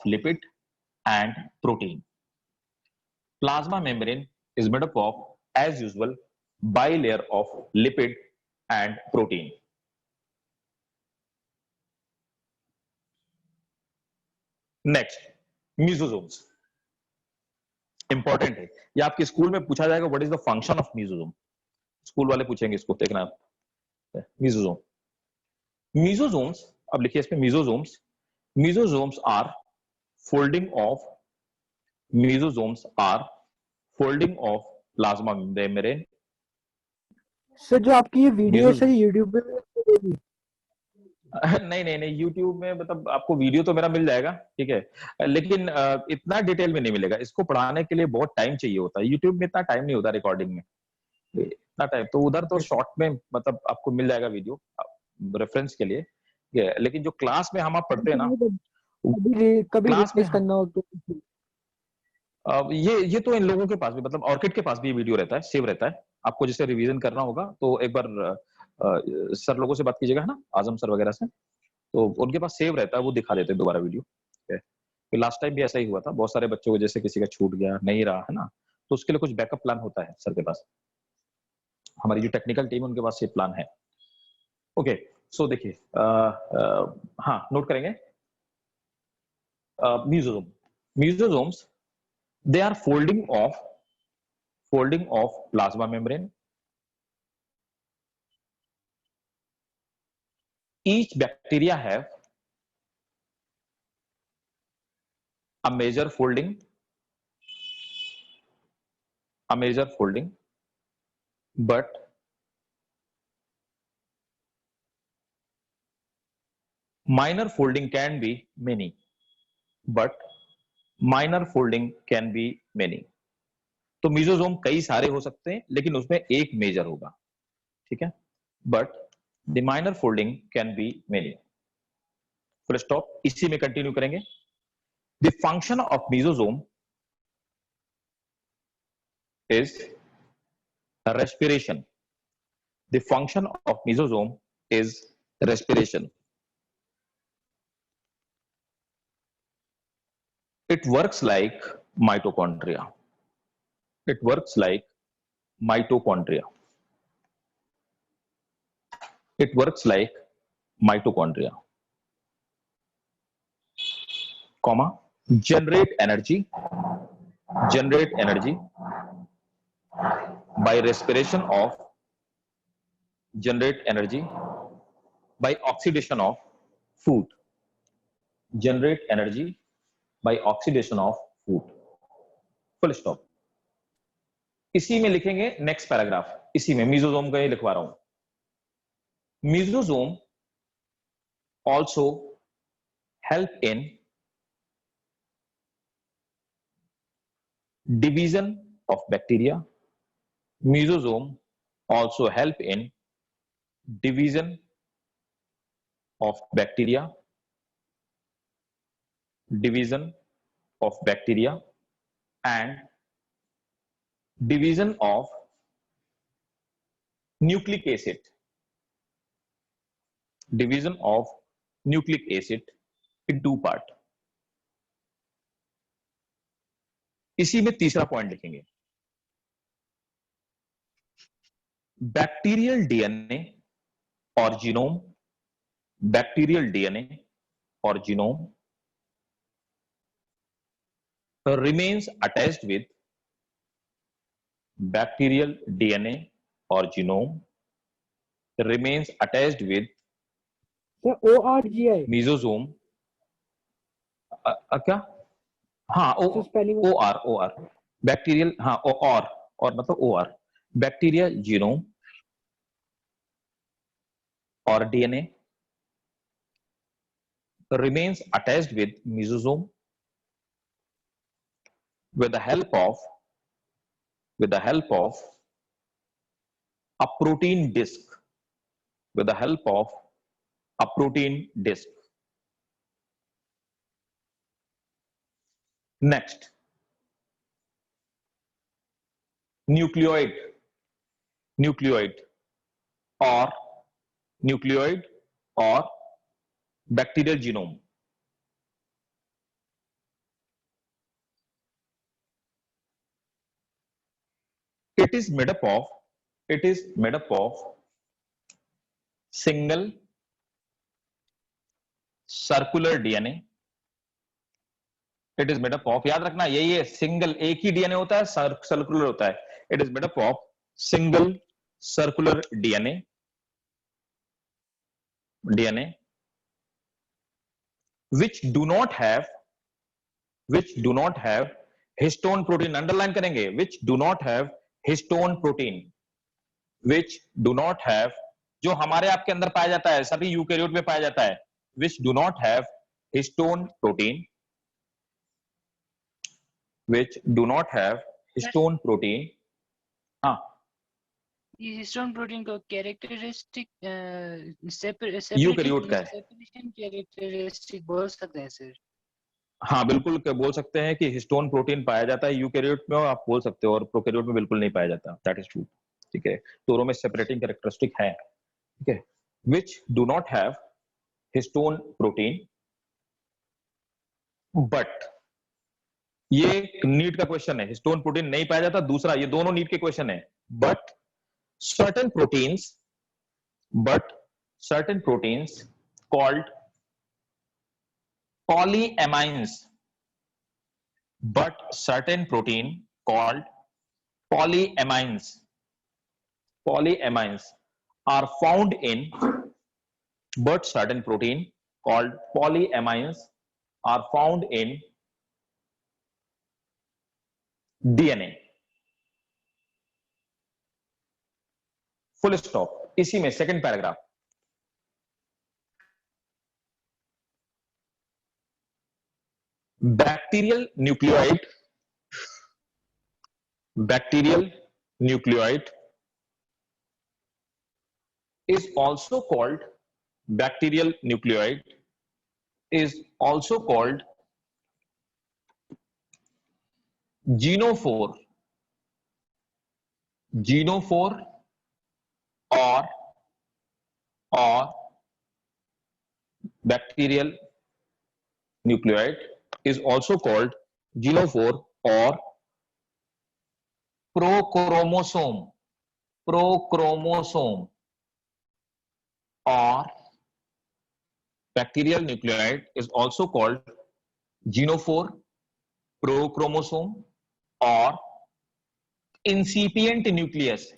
lipid and protein। Plasma membrane is made up of, as usual, bilayer of lipid and protein। Next, mesosomes, important है, ये आपके school में पूछा जाएगा, what is the function of mesosome, school वाले पूछेंगे इसको, देखना मेसोसोम। मीजोजोम्स, अब लिखिए इसमें mesosomes, mesosomes are folding of, mesosomes are folding of plasma membrane. Sir जो आपकी ये वीडियो है मीजो सर यूट्यूब पे मिलेगी? नहीं नहीं नहीं, यूट्यूब में मतलब आपको वीडियो तो मेरा मिल जाएगा, ठीक है, लेकिन इतना डिटेल में नहीं मिलेगा। इसको पढ़ाने के लिए बहुत टाइम चाहिए होता है, यूट्यूब में इतना टाइम नहीं होता रिकॉर्डिंग में, इतना टाइम तो उधर तो शॉर्ट में मतलब आपको मिल जाएगा वीडियो रेफरेंस के लिए। लेकिन जो क्लास में हम आप पढ़ते हैं ना, कभी कभी क्लास में रिप्लेस करना हो तो ये तो इन लोगों के पास भी, मतलब ऑर्किड के पास भी ये वीडियो रहता है, सेव रहता है। आपको जैसे रिवीजन करना होगा तो एक बार सर लोगों से बात कीजिएगा, है ना, आजम सर वगैरह से, तो उनके पास सेव रहता है, वो दिखा देते हैं दोबारा वीडियो। ठीक है, तो लास्ट टाइम भी ऐसा ही हुआ था, बहुत सारे बच्चों को जैसे किसी का छूट गया नहीं रहा है ना, तो उसके लिए कुछ बैकअप प्लान होता है सर के पास, हमारी जो टेक्निकल टीम है उनके पास ये प्लान है। ओके, सो देखिए, हाँ नोट करेंगे, म्यूजोजोम, mesosomes they are folding of plasma membrane. Each bacteria have a major folding, but minor folding can be many, but minor folding can be many. तो मीजोजोम कई सारे हो सकते हैं लेकिन उसमें एक मेजर होगा, ठीक है, but the minor folding can be many. Full stop, इसी में कंटिन्यू करेंगे। The function of mesosome is respiration. The function of mesosome is respiration. It works like mitochondria. It works like mitochondria. It works like mitochondria. Comma, generate energy by respiration of, generate energy by oxidation of food. Generate energy by oxidation of food. Full stop. इसी में लिखेंगे next paragraph, इसी में mesosome का ये लिखवा रहा हूं। Mesosome also help in division of bacteria. Mesosome also help in division of bacteria, division of bacteria and division of nucleic acid, division of nucleic acid in two part. इसी में तीसरा पॉइंट लिखेंगे, bacterial DNA और genome, bacterial DNA और genome remains attached with, bacterial DNA or genome remains attached with ORGI mesosome। क्या, हाँ O R bacterial, हाँ और मतलब OR, बैक्टीरिया जीनोम और DNA remains attached with mesosome with the help of a protein disc, with the help of a protein disc. Next, nucleoid or bacterial genome. It is made up of single circular DNA. It is made up of, याद रखना यही है, single एक ही DNA होता है, circular होता है। It is made up of single circular DNA DNA, which do not have histone protein, underline करेंगे, which do not have histone protein, which do not have, जो हमारे आपके अंदर पाया जाता है, सभी यूकेरियोट में पाया जाता है, which do not have histone protein, which do not have histone protein. हाँ, ये हिस्टोन प्रोटीन को कैरेक्टरिस्टिक यूकेरियोट का है। सेपरेशन कैरेक्टरिस्टिक बोल सकते हैं सर? हाँ बिल्कुल बोल सकते हैं कि हिस्टोन प्रोटीन पाया जाता है यूकेरियोट में, आप बोल सकते हो, और प्रोकैरियोट में बिल्कुल नहीं पाया जाता, दैट इज ट्रू, ठीक है। दोनों में सेपरेटिंग कैरेक्टरिस्टिक है, ठीक है। Which do not have histone protein, but ये नीट का क्वेश्चन है, हिस्टोन प्रोटीन नहीं पाया जाता, दूसरा ये दोनों नीट के क्वेश्चन है, but certain proteins called polyamines, but certain protein called polyamines are found in, but certain protein called polyamines are found in DNA, full stop. इसी में second paragraph, bacterial nucleoid is also called genophore or bacterial nucleoid is also called genophore or prochromosome or bacterial nucleoid is also called genophore, prochromosome or incipient nucleus।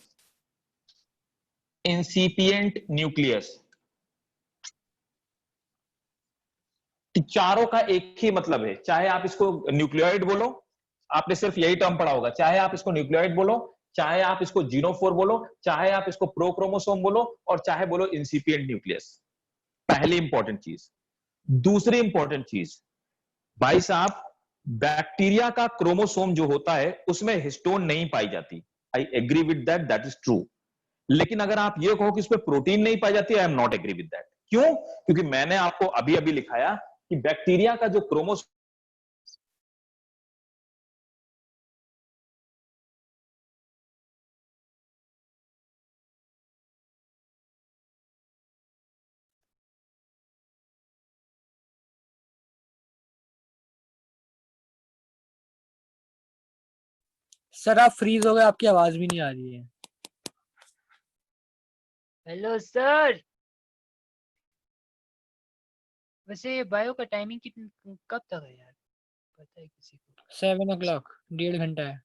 चारों का एक ही मतलब है, चाहे आप इसको न्यूक्लियोइड बोलो, आपने सिर्फ यही टर्म पढ़ा होगा, चाहे आप इसको न्यूक्लियोइड बोलो, चाहे आप इसको जीनोफोर बोलो, चाहे आप इसको प्रोक्रोमोसोम बोलो, और चाहे बोलो इंसिपिएंट न्यूक्लियस। पहली इंपॉर्टेंट चीज। दूसरी इंपॉर्टेंट चीज, भाई साहब, बैक्टीरिया का क्रोमोसोम जो होता है उसमें हिस्टोन नहीं पाई जाती, I agree with that, that is true. लेकिन अगर आप ये कहो कि इसमें प्रोटीन नहीं पाई जाती, I am not agree with that. क्यों? क्योंकि मैंने आपको अभी अभी लिखाया कि बैक्टीरिया का जो क्रोमोसोम सर आप फ्रीज हो गए, आपकी आवाज भी नहीं आ रही है। हेलो सर, वैसे ये बायो का टाइमिंग कब तक है यार, पता है किसी को? 7 o'clock, 1.5 घंटा है।